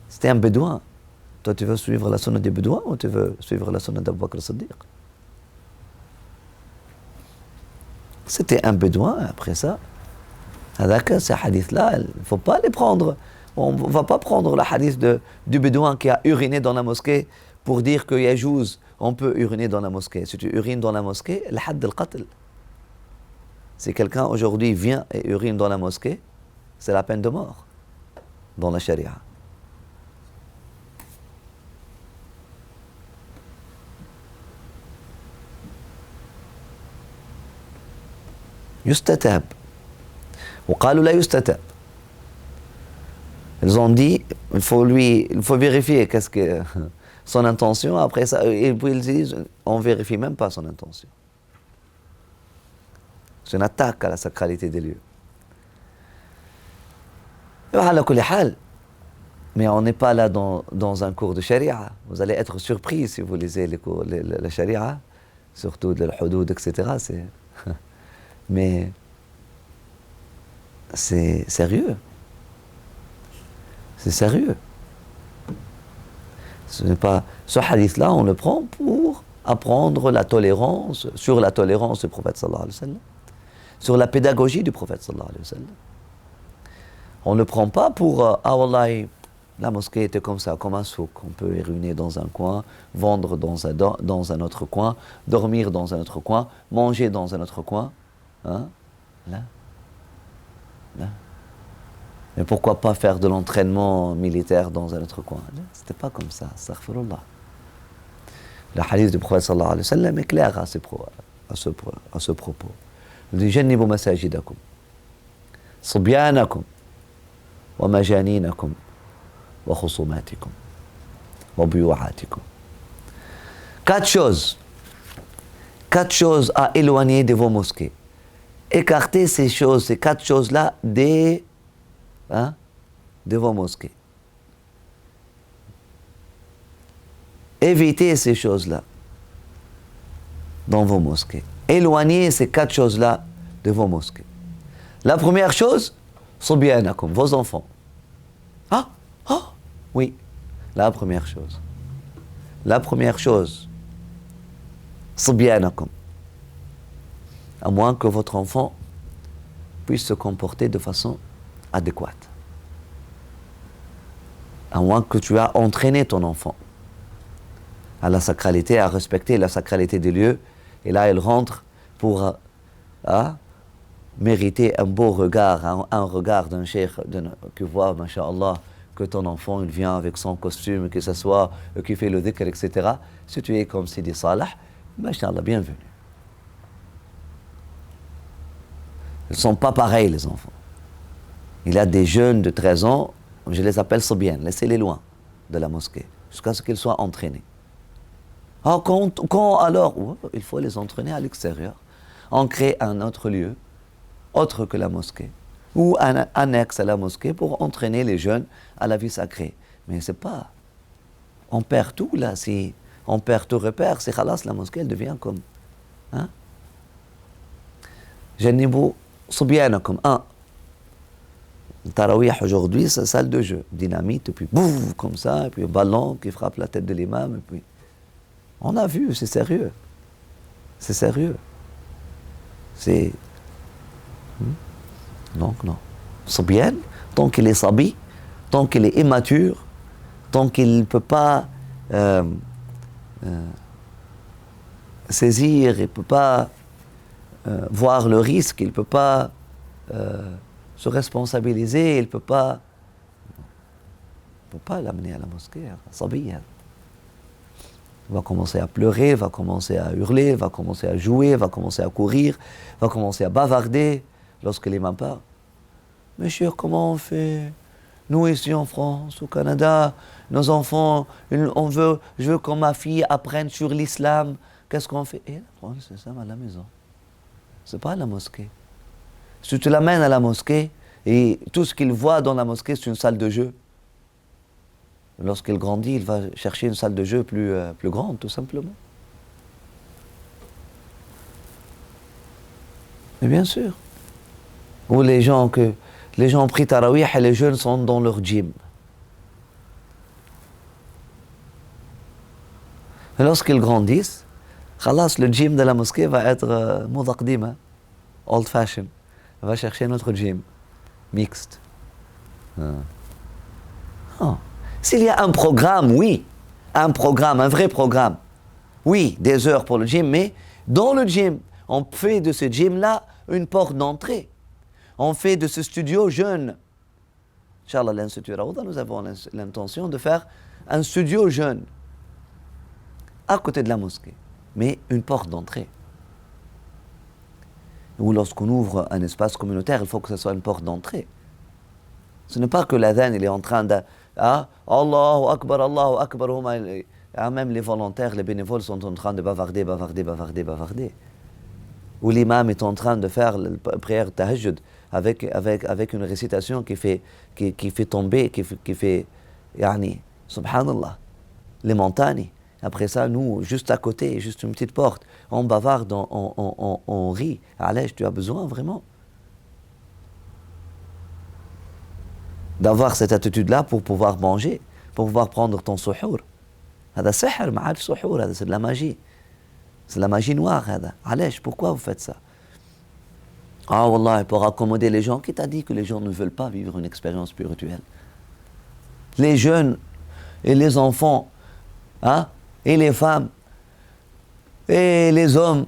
C'était un bédouin. Toi, tu veux suivre la sunna des bédouins ou tu veux suivre la sunna d'Abu Bakr as-Siddiq? C'était un bédouin, après ça. Ces hadiths-là, il ne faut pas les prendre. On ne va pas prendre le hadith du bédouin qui a uriné dans la mosquée pour dire que yajouz, on peut uriner dans la mosquée. Si tu urines dans la mosquée, le had al-qatl. Si quelqu'un aujourd'hui vient et urine dans la mosquée, c'est la peine de mort dans la charia. Yustatab. وقالوا لا يستتاب. Ils ont dit, il faut vérifier qu'est-ce que son intention. Après ça, et puis ils disent, on vérifie même pas son intention. C'est une attaque à la sacralité des lieux. Mais on n'est pas là dans un cours de charia. Vous allez être surpris si vous lisez les cours, la charia, surtout le hudud, etc. Mais c'est sérieux. C'est sérieux. Ce hadith-là, on le prend pour apprendre la tolérance, sur la tolérance du prophète sallallahu alayhi wa sallam, sur la pédagogie du prophète sallallahu alayhi wa sallam. On ne le prend pas pour ah wallahi, la mosquée était comme ça, comme un souk. On peut uriner dans un coin, vendre dans un autre coin, dormir dans un autre coin, manger dans un autre coin. Hein? Là. Mais pourquoi pas faire de l'entraînement militaire dans un autre coin? C'était pas comme ça, astaghfirullah. Le hadith du prophète sallallahu alayhi wa sallam est clair à ce propos. Il dit jannibu masajidakum, subyanakum, wa majaninakum, wa khusumatikum, wa buyu'atikum. Quatre choses à éloigner de vos mosquées. Écartez ces quatre choses-là de vos mosquées. Évitez ces choses-là dans vos mosquées. Éloignez ces quatre choses-là de vos mosquées. La première chose, subyanakum, vos enfants. Oui, la première chose, subyanakum. À moins que votre enfant puisse se comporter de façon adéquate. À moins que tu aies entraîné ton enfant à la sacralité, à respecter la sacralité des lieux, et là il rentre pour mériter un beau regard, un regard d'un cheikh qui voit, masha'Allah, que ton enfant il vient avec son costume, que ce soit qui fait le dhikr, etc. Si tu es comme Sidi Salah, masha'Allah, bienvenue. Ils ne sont pas pareils, les enfants. Il y a des jeunes de 13 ans, je les appelle Sobien, laissez-les loin de la mosquée, jusqu'à ce qu'ils soient entraînés. Alors, il faut les entraîner à l'extérieur. On crée un autre lieu, autre que la mosquée, ou un annexe à la mosquée pour entraîner les jeunes à la vie sacrée. Mais c'est pas... On perd tout là, si on perd tout repère, c'est khalas, la mosquée, elle devient comme... Jannibu subyanakum. Tarawih aujourd'hui, c'est salle de jeu. Dynamite, et puis bouf, comme ça, et puis un ballon qui frappe la tête de l'imam, et puis... On a vu, c'est sérieux. C'est sérieux. C'est... Donc non. Subyan, tant qu'il est sabi, tant qu'il est immature, tant qu'il ne peut pas saisir, il ne peut pas voir le risque, il ne peut pas se responsabiliser, il ne peut pas l'amener à la mosquée. Sabi, il va commencer à pleurer, il va commencer à hurler, il va commencer à jouer, il va commencer à courir, il va commencer à bavarder lorsque l'imam parle. Monsieur, comment on fait? Nous ici en France, au Canada, nos enfants, je veux que ma fille apprenne sur l'islam. Qu'est-ce qu'on fait? Et c'est ça à la maison. C'est pas à la mosquée. Si tu l'amènes à la mosquée et tout ce qu'il voit dans la mosquée, c'est une salle de jeu. Lorsqu'il grandit, il va chercher une salle de jeu plus grande, tout simplement. Mais bien sûr. Ou les gens prient Tarawih et les jeunes sont dans leur gym. Et lorsqu'ils grandissent, khalas, le gym de la mosquée va être moudaqdim, old fashion. Il va chercher notre gym, mixte. S'il y a un programme, oui. un programme, un vrai programme. Oui, des heures pour le gym, mais dans le gym, on fait de ce gym-là une porte d'entrée. On fait de ce studio jeune. Inch'Allah, l'Institut Rawda, nous avons l'intention de faire un studio jeune à côté de la mosquée, mais une porte d'entrée. Ou lorsqu'on ouvre un espace communautaire, il faut que ce soit une porte d'entrée. Ce n'est pas que l'adhan, il est en train de... Ah, Allahu Akbar, même les volontaires, les bénévoles sont en train de bavarder. Ou l'imam est en train de faire la prière tahajjud avec une récitation qui fait tomber, qui fait, yani, subhanallah, les montagnes. Après ça, nous, juste à côté, juste une petite porte, on bavarde, on rit. Allez, tu as besoin vraiment d'avoir cette attitude-là pour pouvoir manger, pour pouvoir prendre ton suhour. هذا سحر ما عاد سحور, c'est de la magie. C'est de la magie noire. Allez, pourquoi vous faites ça? Ah wallah, pour accommoder les gens. Qui t'a dit que les gens ne veulent pas vivre une expérience spirituelle? Les jeunes et les enfants, hein, et les femmes, et les hommes,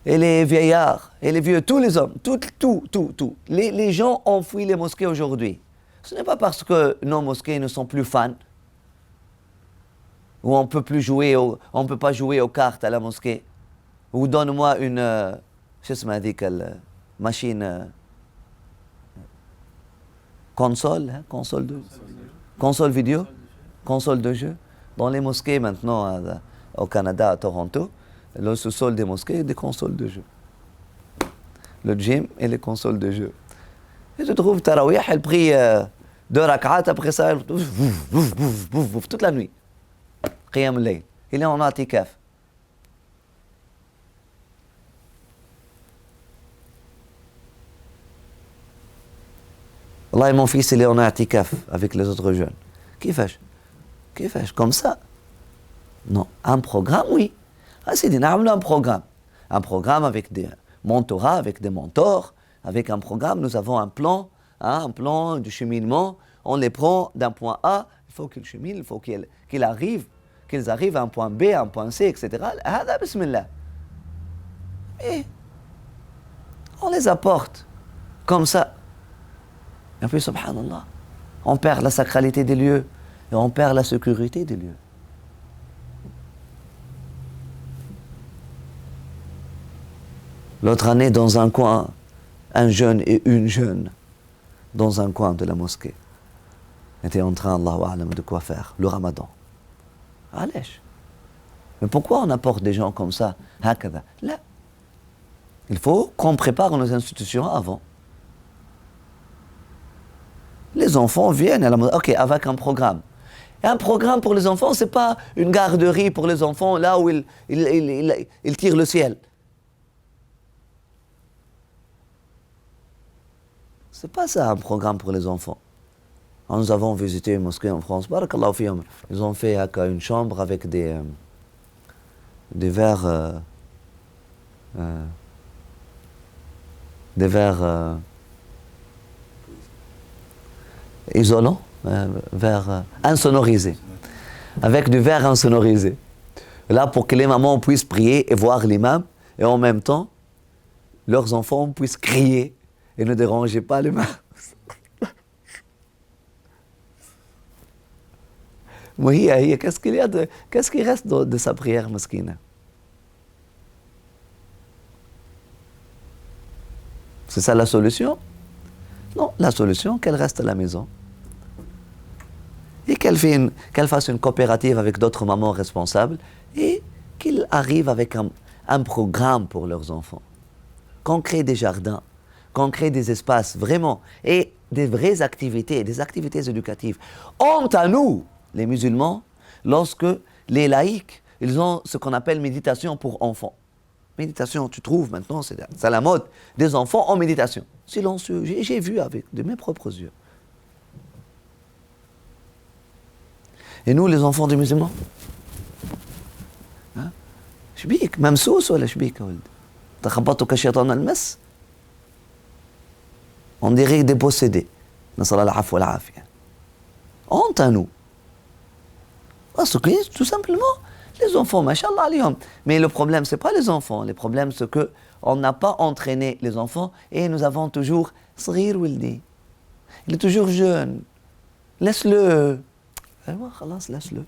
et les vieillards, et les vieux, tous les hommes, tout. Les gens ont fui les mosquées aujourd'hui. Ce n'est pas parce que nos mosquées ne sont plus fans, ou on peut pas jouer aux cartes à la mosquée, ou donne-moi une, machine, console vidéo, console de jeu. Dans les mosquées maintenant, au Canada, à Toronto, le sous-sol des mosquées est des consoles de jeu. Le gym et les consoles de jeu. Et tu trouves Tarawih, elle prie 2 rak'at, après ça, toute la nuit. Qiyam al-layl. Il est en atikaf. Allah, mon fils, il est en atikaf avec les autres jeunes. Qui fait? Comme ça? Non. Un programme, oui. C'est dit, un programme. Un programme avec des mentorats, avec des mentors. Avec un programme, nous avons un plan du cheminement. On les prend d'un point A, il faut qu'ils cheminent, il faut qu'ils arrivent à un point B, à un point C, etc. Hada bismillah. Et on les apporte comme ça. Et puis, subhanallah, on perd la sacralité des lieux et on perd la sécurité des lieux. L'autre année, dans un coin, un jeune et une jeune, dans un coin de la mosquée, étaient en train, Allahu a'lam, de quoi faire, le ramadan. Allez. Mais pourquoi on apporte des gens comme ça, hakada? Là. Il faut qu'on prépare nos institutions avant. Les enfants viennent à la mosquée, ok, avec un programme. Et un programme pour les enfants, c'est pas une garderie pour les enfants, là où ils tirent le ciel. C'est pas ça un programme pour les enfants. Nous avons visité une mosquée en France, barakallahu fihum. Ils ont fait une chambre avec des verres isolants, verres insonorisés, avec du verre insonorisé. Là, pour que les mamans puissent prier et voir l'imam, et en même temps, leurs enfants puissent crier et ne déranger pas l'imam. Qu'est-ce qui reste de sa prière, maskina? C'est ça la solution? Non, la solution, qu'elle reste à la maison. Et qu'elle fasse une coopérative avec d'autres mamans responsables et qu'ils arrivent avec un programme pour leurs enfants. Qu'on crée des jardins, qu'on crée des espaces vraiment, et des vraies activités, des activités éducatives. Honte à nous, les musulmans, lorsque les laïcs, ils ont ce qu'on appelle méditation pour enfants. Méditation, tu trouves maintenant, c'est à la mode, des enfants en méditation. Silencieux, j'ai vu avec de mes propres yeux. Et nous, les enfants des musulmans, شبيك ممسوس ولا شبيك يا ولد؟ تخبطك الشيطان المس. On dirait des possédés. نسأل الله العفو والعافية. Honte à nous. Parce que, tout simplement, les enfants, machallah alayhum. Mais le problème, ce n'est pas les enfants. Le problème, c'est qu'on n'a pas entraîné les enfants et nous avons toujours « Sghir wildi ». Il est toujours jeune. Laisse-le. Khalas, laisse-le.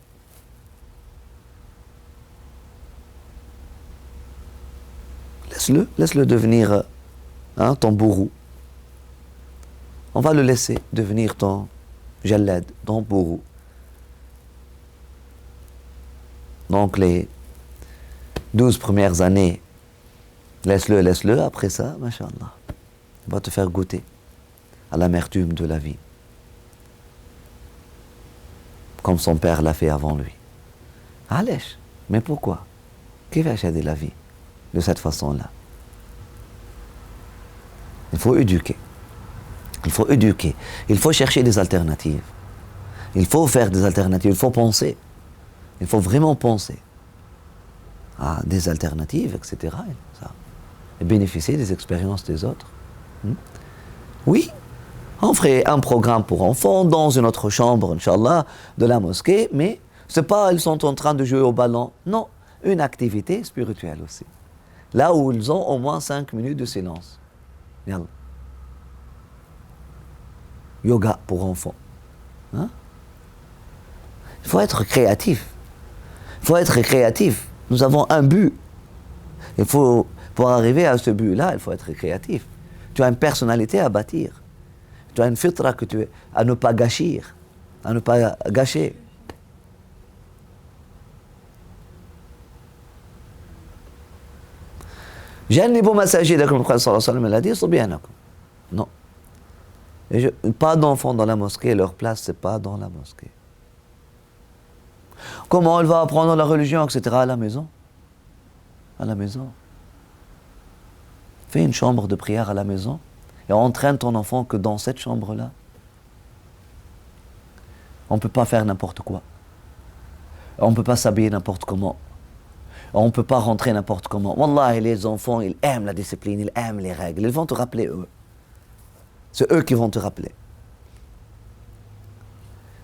Laisse-le devenir ton bourreau. On va le laisser devenir ton jallad, ton bourreau. Donc les 12 premières années, laisse-le, après ça, machallah, il va te faire goûter à l'amertume de la vie. Comme son père l'a fait avant lui. Allèche, mais pourquoi? Qui va acheter la vie de cette façon-là? Il faut éduquer. Il faut éduquer. Il faut chercher des alternatives. Il faut faire des alternatives. Il faut penser. Il faut vraiment penser à des alternatives, etc. Et bénéficier des expériences des autres. Oui, on ferait un programme pour enfants dans une autre chambre, Inch'Allah, de la mosquée, mais c'est pas ils sont en train de jouer au ballon. Non, une activité spirituelle aussi. Là où ils ont au moins 5 minutes de silence. Yallah. Yoga pour enfants. Il faut être créatif. Il faut être créatif. Nous avons un but. Pour arriver à ce but-là, il faut être créatif. Tu as une personnalité à bâtir. Tu as une fitra à ne pas gâcher. À ne pas gâcher. جنبوا مساجدكم, le prophète sallallahu alayhi wa sallam l'a dit, صبيانكم. Non. Pas d'enfants dans la mosquée, leur place, c'est pas dans la mosquée. Comment elle va apprendre la religion, etc. à la maison? À la maison. Fais une chambre de prière à la maison et entraîne ton enfant que dans cette chambre-là, on ne peut pas faire n'importe quoi. On ne peut pas s'habiller n'importe comment. On ne peut pas rentrer n'importe comment. Wallah, les enfants, ils aiment la discipline, ils aiment les règles. Ils vont te rappeler, eux. C'est eux qui vont te rappeler.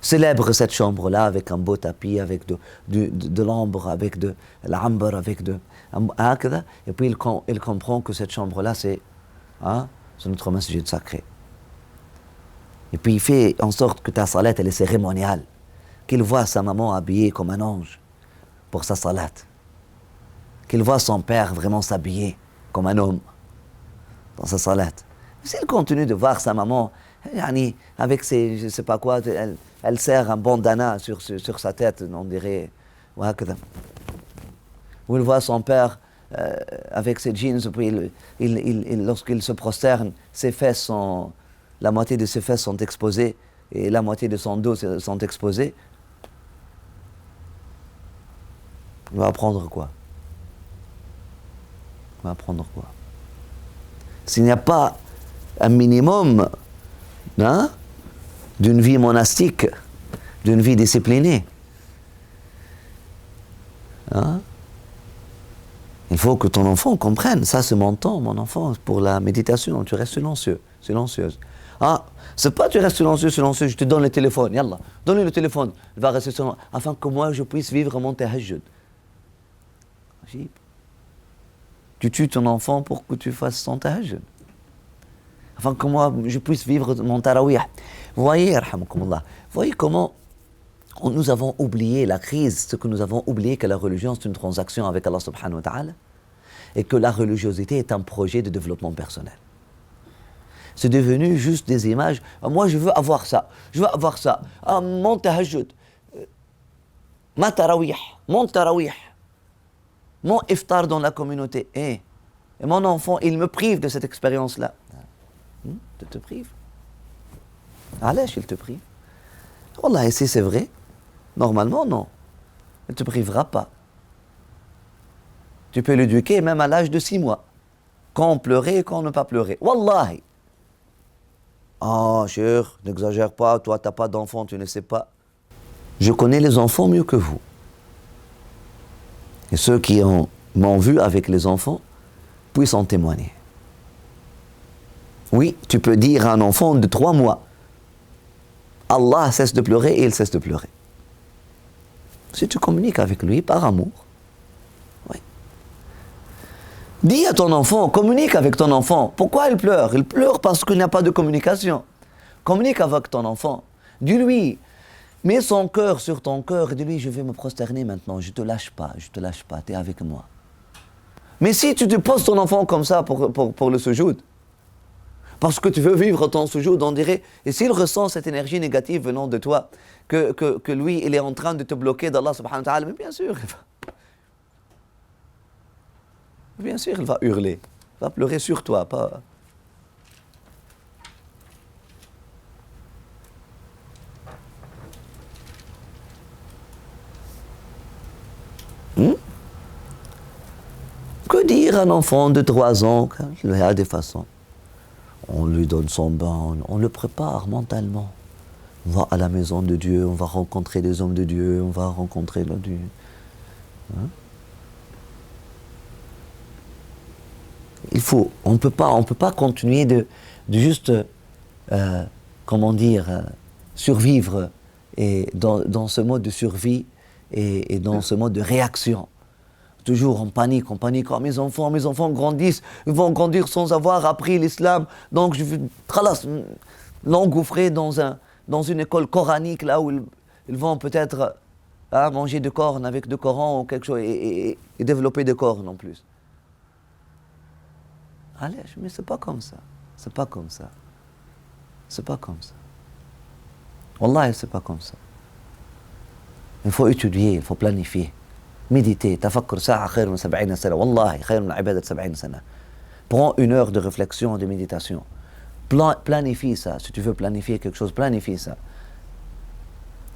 Célèbre cette chambre-là avec un beau tapis, avec de l'ambre, avec de l'ambre, avec de... Et puis il comprend que cette chambre-là, c'est notre masjid sacré. Et puis il fait en sorte que ta salat, elle est cérémoniale. Qu'il voit sa maman habillée comme un ange pour sa salat. Qu'il voit son père vraiment s'habiller comme un homme dans sa salat. S'il continue de voir sa maman, avec ses, je ne sais pas quoi, elle serre un bandana sur sa tête, on dirait, ou il voit son père avec ses jeans, puis lorsqu'il se prosterne, la moitié de ses fesses sont exposées, et la moitié de son dos sont exposées. Il va apprendre quoi? Il va apprendre quoi? S'il n'y a pas un minimum d'une vie monastique, d'une vie disciplinée, il faut que ton enfant comprenne, ça c'est mon temps, mon enfant, pour la méditation, tu restes silencieuse. C'est pas tu restes silencieux, je te donne le téléphone, yallah, donne-lui le téléphone, il va rester silencieux, afin que moi je puisse vivre mon tahajjud. Tu tues ton enfant pour que tu fasses ton tahajjud. Afin que moi je puisse vivre mon tarawih. Vous voyez, comment nous avons oublié la crise, ce que nous avons oublié que la religion c'est une transaction avec Allah subhanahu wa ta'ala, et que la religiosité est un projet de développement personnel. C'est devenu juste des images. Moi je veux avoir ça, mon tahajjud, ma tarawih, mon tarawih, mon iftar dans la communauté. Et mon enfant, il me prive de cette expérience-là. Il te prive. Allèche, il te prive. Wallah, si c'est vrai, normalement, non. Il ne te privera pas. Tu peux l'éduquer même à l'âge de 6 mois. Quand pleurer, quand ne pas pleurer. Wallahi. Cher, n'exagère pas, toi, tu n'as pas d'enfant, tu ne sais pas. Je connais les enfants mieux que vous. Et ceux qui m'ont vu avec les enfants puissent en témoigner. Oui, tu peux dire à un enfant de 3 mois, Allah cesse de pleurer et il cesse de pleurer. Si tu communiques avec lui par amour, oui. Dis à ton enfant, communique avec ton enfant. Pourquoi il pleure? Il pleure parce qu'il n'y a pas de communication. Communique avec ton enfant. Dis-lui, mets son cœur sur ton cœur et dis-lui, je vais me prosterner maintenant, je te lâche pas, tu es avec moi. Mais si tu te poses ton enfant comme ça pour le sujoud, parce que tu veux vivre ton sujoud, on dirait, et s'il ressent cette énergie négative venant de toi, que lui, il est en train de te bloquer d'Allah subhanahu wa ta'ala, mais bien sûr, il va hurler, il va pleurer sur toi, pas... Que dire à un enfant de 3 ans, il y a des façons. On lui donne son bain, on le prépare mentalement. On va à la maison de Dieu, on va rencontrer des hommes de Dieu, on va rencontrer le Dieu. Hein? On ne peut pas continuer de juste, survivre et dans ce mode de survie et dans ce mode de réaction. Toujours en panique, oh, mes enfants grandissent, ils vont grandir sans avoir appris l'islam, donc je vais l'engouffrer dans une école coranique, là où ils vont peut-être manger de cornes avec de Coran ou quelque chose, et développer de cornes en plus. Allez, mais c'est pas comme ça. Wallah, c'est pas comme ça. Il faut étudier, il faut planifier. Méditer, tafakkur sa'a khayr min 70 sana. Wallahi, khayr min ibadat 70 sana. Prends 1 heure de réflexion, de méditation. Planifie ça. Si tu veux planifier quelque chose, planifie ça.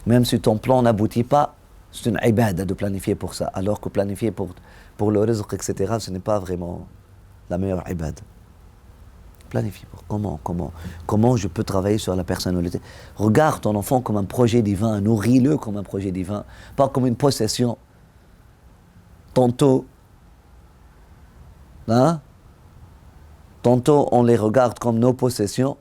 Même si ton plan n'aboutit pas, c'est une ibada de planifier pour ça. Alors que planifier pour le rizq, etc., ce n'est pas vraiment la meilleure ibada. Planifie pour comment je peux travailler sur la personnalité. Regarde ton enfant comme un projet divin, nourris-le comme un projet divin, pas comme une possession. Tantôt, on les regarde comme nos possessions.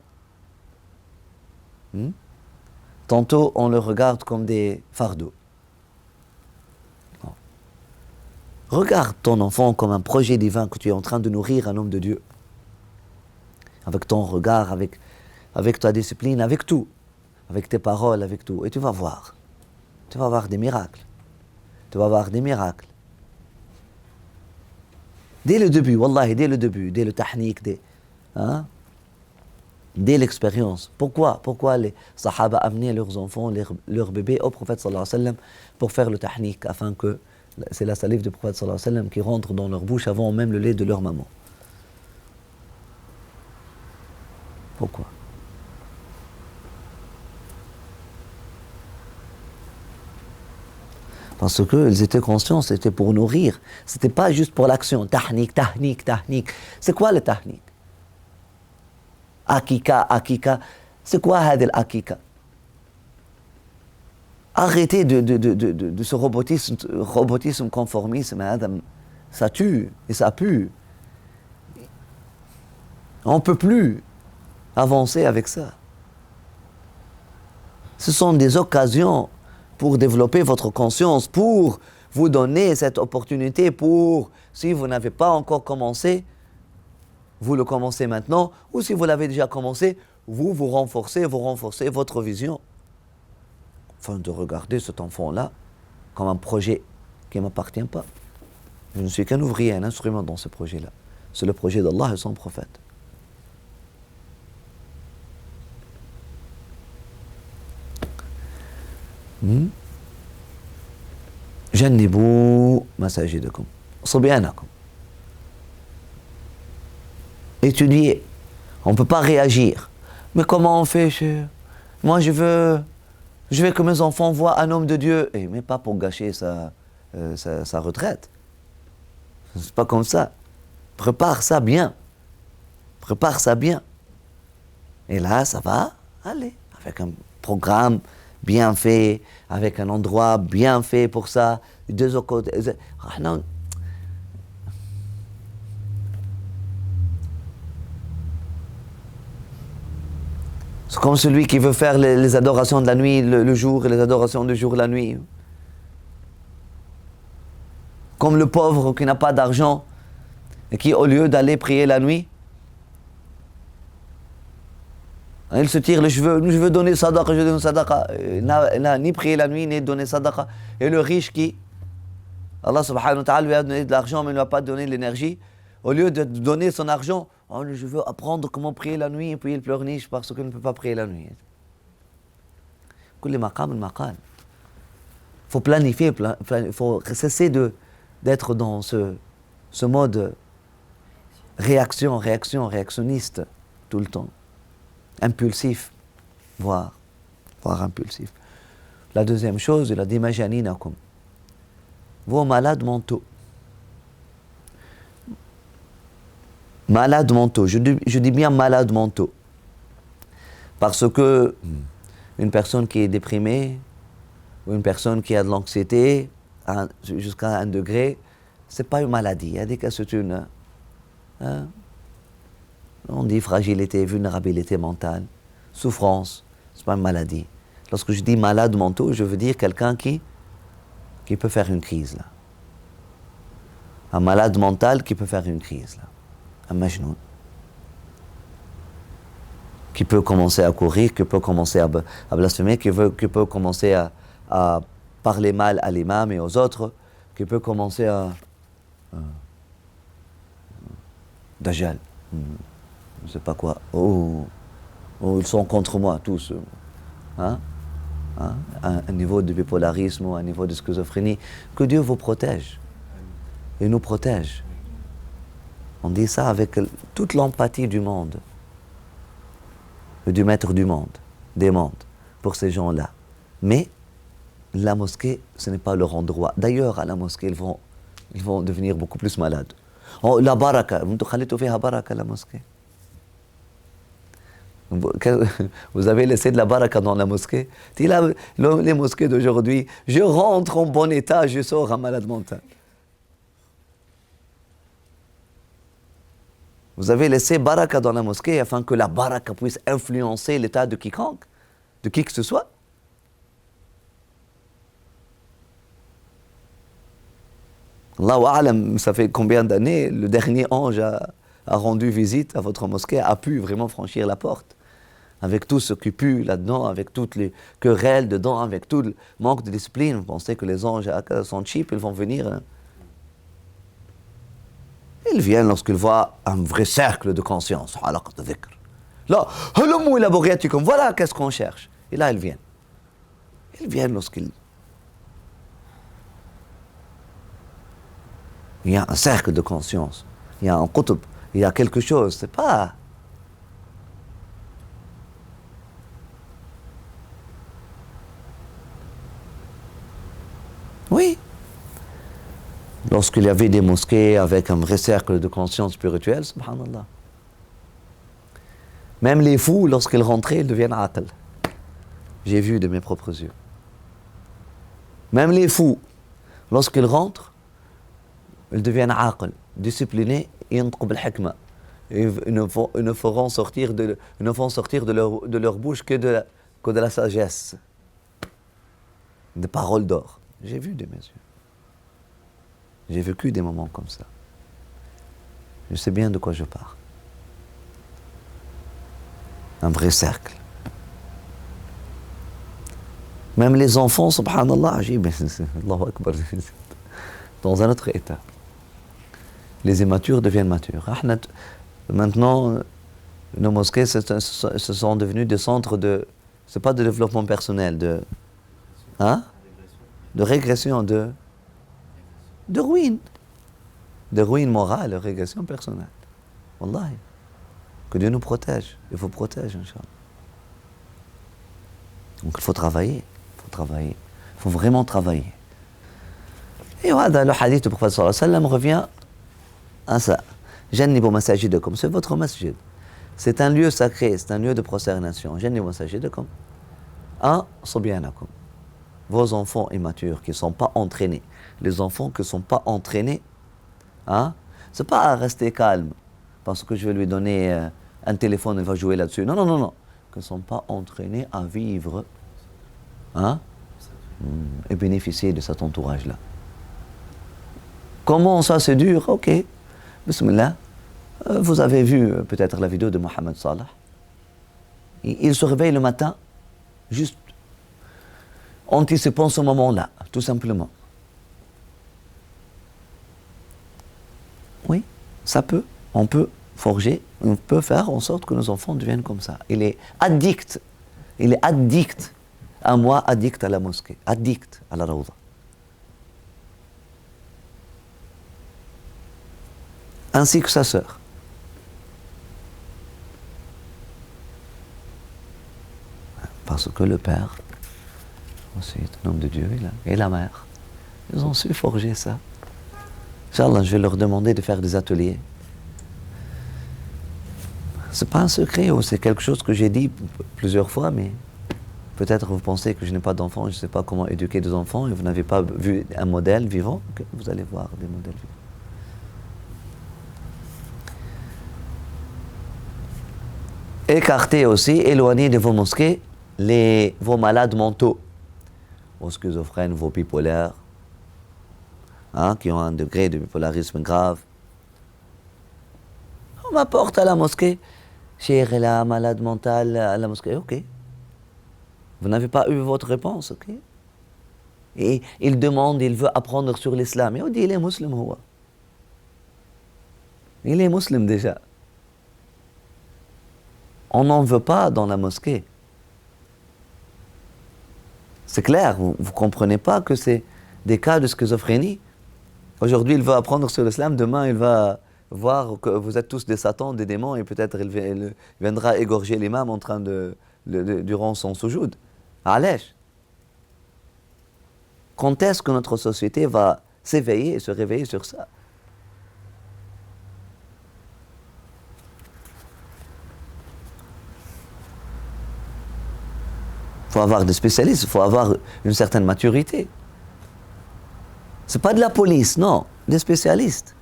Tantôt, on les regarde comme des fardeaux. Non. Regarde ton enfant comme un projet divin que tu es en train de nourrir un homme de Dieu. Avec ton regard, avec ta discipline, avec tout. Avec tes paroles, avec tout. Et tu vas voir. Tu vas voir des miracles. Dès le début, wallahi, dès le tahnik, dès l'expérience. Pourquoi les sahaba amenaient leurs enfants, leurs bébés au prophète sallallahu alayhi wa sallam pour faire le tahnik, afin que c'est la salive du prophète sallallahu alayhi wa sallam qui rentre dans leur bouche avant même le lait de leur maman. Pourquoi? Parce qu'ils étaient conscients, c'était pour nourrir. C'était pas juste pour l'action. Tahnik. C'est quoi le tahnik? Akika. C'est quoi hadil akika? Arrêtez de ce robotisme conformisme. Ça tue et ça pue. On ne peut plus avancer avec ça. Ce sont des occasions pour développer votre conscience, pour vous donner cette opportunité, pour, si vous n'avez pas encore commencé, vous le commencez maintenant, ou si vous l'avez déjà commencé, vous renforcez votre vision. Afin de regarder cet enfant-là comme un projet qui ne m'appartient pas. Je ne suis qu'un ouvrier, un instrument dans ce projet-là. C'est le projet d'Allah et son prophète. جنبوا مساجدكم صبيانكم. Étudier. On ne peut pas réagir. Mais comment on fait? Moi je veux que mes enfants voient un homme de Dieu. Mais pas pour gâcher sa retraite. C'est pas comme ça. Prépare ça bien. Et là, ça va aller. Avec un programme bien fait, avec un endroit bien fait pour ça, 2 autres côtés. Non. C'est comme celui qui veut faire les adorations de la nuit le jour et les adorations du jour la nuit. Comme le pauvre qui n'a pas d'argent et qui, au lieu d'aller prier la nuit, il se tire les cheveux, je veux donner sadaqa, je veux donner sadaqa. Il n'a ni prié la nuit, ni donné sadaqa. Et le riche qui, Allah subhanahu wa ta'ala lui a donné de l'argent, mais ne lui a pas donné l'énergie, au lieu de donner son argent, oh, je veux apprendre comment prier la nuit, et puis il pleurniche parce qu'il ne peut pas prier la nuit. Il faut planifier, il faut cesser d'être dans ce mode réactionniste tout le temps. Impulsif, voire impulsif. La deuxième chose, il a dit majaninakum. Vos malades mentaux. Malades mentaux, je dis bien malades mentaux. Parce que une personne qui est déprimée, ou une personne qui a de l'anxiété, jusqu'à un degré, c'est pas une maladie. Il y a des cas, c'est une... on dit fragilité, vulnérabilité mentale, souffrance, c'est pas une maladie. Lorsque je dis malade mentaux, je veux dire quelqu'un qui peut faire une crise, là. Un malade mental qui peut faire une crise, là. Un majnoun. Qui peut commencer à courir, qui peut commencer à blasphémer, qui peut commencer à parler mal à l'imam et aux autres, qui peut commencer à... Dajjal. Je ne sais pas quoi. Oh, ils sont contre moi, tous. Un niveau de bipolarisme, un niveau de schizophrénie. Que Dieu vous protège. Et nous protège. On dit ça avec toute l'empathie du monde. Du maître du monde, des mondes, pour ces gens-là. Mais la mosquée, ce n'est pas leur endroit. D'ailleurs, à la mosquée, ils vont devenir beaucoup plus malades. Oh, la baraka, la mosquée. Vous avez laissé de la baraka dans la mosquée. Les mosquées d'aujourd'hui, je rentre en bon état, je sors un malade mental. Vous avez laissé baraka dans la mosquée afin que la baraka puisse influencer l'état de quiconque, de qui que ce soit. Allahu a'lam, ça fait combien d'années le dernier ange a rendu visite à votre mosquée, a pu vraiment franchir la porte, avec tout ce qui pue là-dedans, avec toutes les querelles dedans, avec tout le manque de discipline. Vous pensez que les anges sont cheap, ils vont venir. Ils viennent lorsqu'ils voient un vrai cercle de conscience. Là, voilà qu'est-ce qu'on cherche. Et là, ils viennent. Ils viennent lorsqu'ils... Il y a un cercle de conscience. Il y a un qutb. Il y a quelque chose. C'est pas... Oui. Lorsqu'il y avait des mosquées avec un vrai cercle de conscience spirituelle, subhanallah. Même les fous, lorsqu'ils rentraient, ils deviennent aql. J'ai vu de mes propres yeux. Même les fous, lorsqu'ils rentrent, ils deviennent aql, disciplinés, et ils ne feront sortir de leur bouche que de la sagesse, des paroles d'or. J'ai vu de mes yeux. J'ai vécu des moments comme ça. Je sais bien de quoi je parle. Un vrai cercle. Même les enfants, subhanallah, Allahu Akbar, dans un autre état. Les immatures deviennent matures. Maintenant, nos mosquées, ce sont devenus des centres de... C'est pas de développement personnel, de régression, de ruine. De ruine morale, de régression personnelle. Wallahi. Que Dieu nous protège. Il faut protéger, Inch'Allah. Donc il faut travailler. Il faut vraiment travailler. Et voilà, le hadith du prophète sallallahu alayhi wa sallam revient à ça. Jannibu masajidakum, c'est votre masjid. C'est un lieu sacré, c'est un lieu de prosternation. Jannibu masajidakum. Subyanakum. Vos enfants immatures qui ne sont pas entraînés. Les enfants qui ne sont pas entraînés, c'est pas à rester calme parce que je vais lui donner un téléphone, il va jouer là-dessus. Non. Qui ne sont pas entraînés à vivre et bénéficier de cet entourage-là. Comment ça c'est dur? Ok, bismillah. Vous avez vu peut-être la vidéo de Mohamed Salah. Il se réveille le matin, juste anticipant ce moment-là, tout simplement. Oui, ça peut, on peut forger, on peut faire en sorte que nos enfants deviennent comme ça. Il est addict à moi, addict à la mosquée, addict à la rawda. Ainsi que sa sœur. Parce que le père, aussi est un homme de Dieu, et la mère, ils ont su forger ça. Inch'Allah, je vais leur demander de faire des ateliers. C'est pas un secret, c'est quelque chose que j'ai dit plusieurs fois, mais peut-être vous pensez que je n'ai pas d'enfants, je ne sais pas comment éduquer des enfants, et vous n'avez pas vu un modèle vivant. Okay, vous allez voir des modèles vivants. Écartez aussi, éloignez de vos mosquées vos malades mentaux, vos schizophrènes, vos bipolaires, qui ont un degré de bipolarisme grave. On m'apporte à la mosquée. Cheikh est là, malade mental à la mosquée. Ok. Vous n'avez pas eu votre réponse, ok. Et il demande, il veut apprendre sur l'islam. Et on dit, il est musulman. Il est musulman déjà. On n'en veut pas dans la mosquée. C'est clair, vous ne comprenez pas que c'est des cas de schizophrénie. Aujourd'hui, il veut apprendre sur l'islam, demain, il va voir que vous êtes tous des satans, des démons, et peut-être il viendra égorger l'imam en train durant son soujoud. Allège. Quand est-ce que notre société va s'éveiller et se réveiller sur ça? Il faut avoir des spécialistes, il faut avoir une certaine maturité. Ce n'est pas de la police, non, des spécialistes,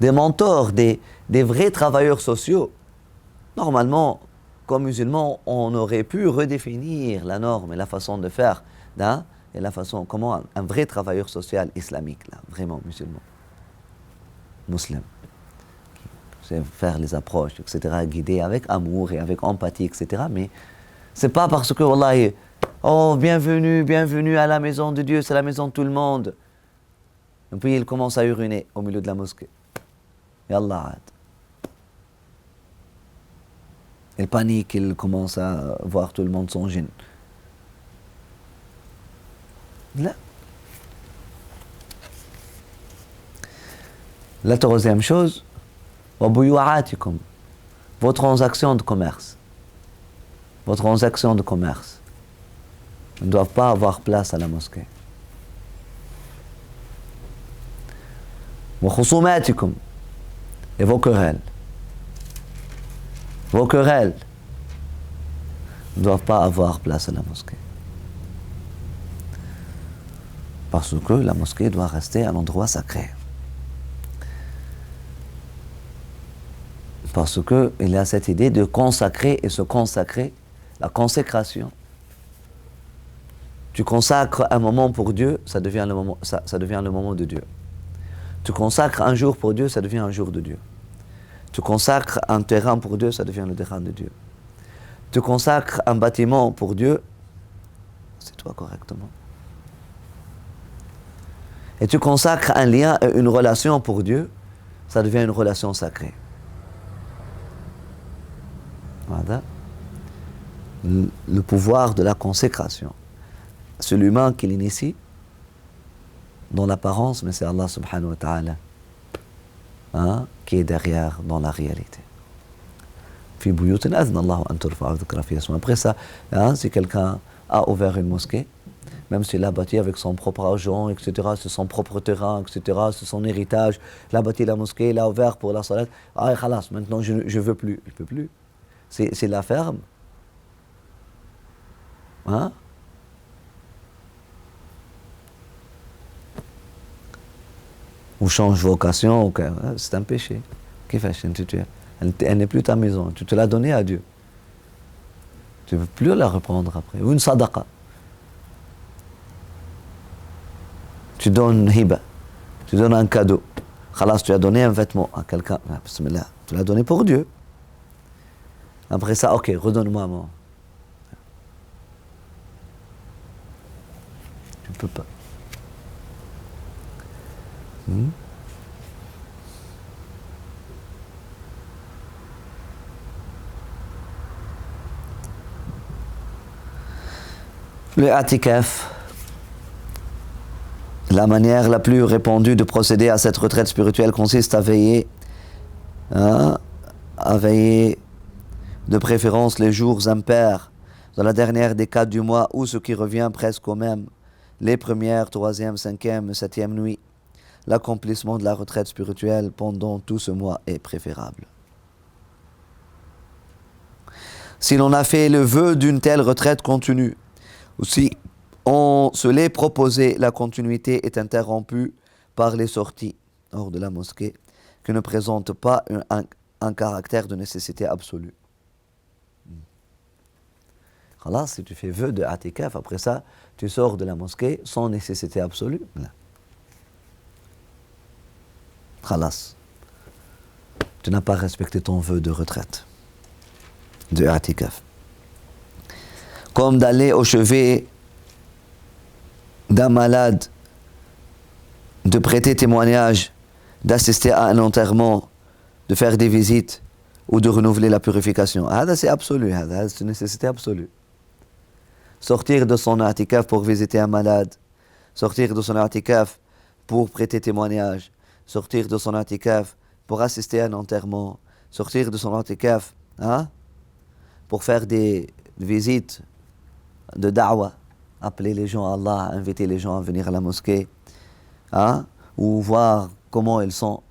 des mentors, des vrais travailleurs sociaux. Normalement, comme musulmans, on aurait pu redéfinir la norme et la façon de faire, et la façon, comment un vrai travailleur social islamique, là, vraiment musulman, musulman, c'est faire les approches, etc., guider avec amour et avec empathie, etc., mais c'est pas parce que, wallahi, oh, bienvenue à la maison de Dieu, c'est la maison de tout le monde. Et puis il commence à uriner au milieu de la mosquée. Yallah. Il panique, il commence à voir tout le monde son djinn. Là. La troisième chose, vos transactions de commerce. Vos transactions de commerce ne doivent pas avoir place à la mosquée. Et vos querelles. Vos querelles ne doivent pas avoir place à la mosquée. Parce que la mosquée doit rester un endroit sacré. Parce qu'il y a cette idée de consacrer et se consacrer. La consécration. Tu consacres un moment pour Dieu, ça devient le moment de Dieu. Tu consacres un jour pour Dieu, ça devient un jour de Dieu. Tu consacres un terrain pour Dieu, ça devient le terrain de Dieu. Tu consacres un bâtiment pour Dieu, c'est toi correctement. Et tu consacres un lien et une relation pour Dieu, ça devient une relation sacrée. Voilà. Le pouvoir de la consécration. C'est l'humain qui l'initie dans l'apparence, mais c'est Allah subhanahu wa ta'ala qui est derrière dans la réalité. Après ça, si quelqu'un a ouvert une mosquée, même s'il l'a bâti avec son propre argent, etc., c'est son propre terrain, etc., c'est son héritage, il a bâti la mosquée, il a ouvert pour la salat, khalas, maintenant je ne veux plus, il ne peut plus. C'est la ferme. Ou change vocation, c'est un péché. Elle n'est plus ta maison, tu te l'as donnée à Dieu. Tu ne veux plus la reprendre après. Ou une sadaqa. Tu donnes hiba. Tu donnes un cadeau. Khalas, tu as donné un vêtement à quelqu'un. Bismillah, tu l'as donné pour Dieu. Après ça, ok, redonne-moi mon. Tu ne peux pas. Le i'tikaf, la manière la plus répandue de procéder à cette retraite spirituelle consiste à veiller, de préférence les jours impairs, dans la dernière décade du mois ou ce qui revient presque au même, les premières, troisième, cinquième, septième nuits. L'accomplissement de la retraite spirituelle pendant tout ce mois est préférable. Si l'on a fait le vœu d'une telle retraite continue, ou si on se l'est proposé, la continuité est interrompue par les sorties hors de la mosquée qui ne présentent pas un caractère de nécessité absolue. Alors, si tu fais vœu de i'tikaf, après ça, tu sors de la mosquée sans nécessité absolue. Khalas. Tu n'as pas respecté ton vœu de retraite, de i'tikaf. Comme d'aller au chevet d'un malade, de prêter témoignage, d'assister à un enterrement, de faire des visites ou de renouveler la purification. C'est absolu, c'est une nécessité absolue. Sortir de son i'tikaf pour visiter un malade, sortir de son i'tikaf pour prêter témoignage, sortir de son i'tikaf pour assister à un enterrement, sortir de son i'tikaf pour faire des visites de da'wah, appeler les gens à Allah, inviter les gens à venir à la mosquée, ou voir comment ils sont,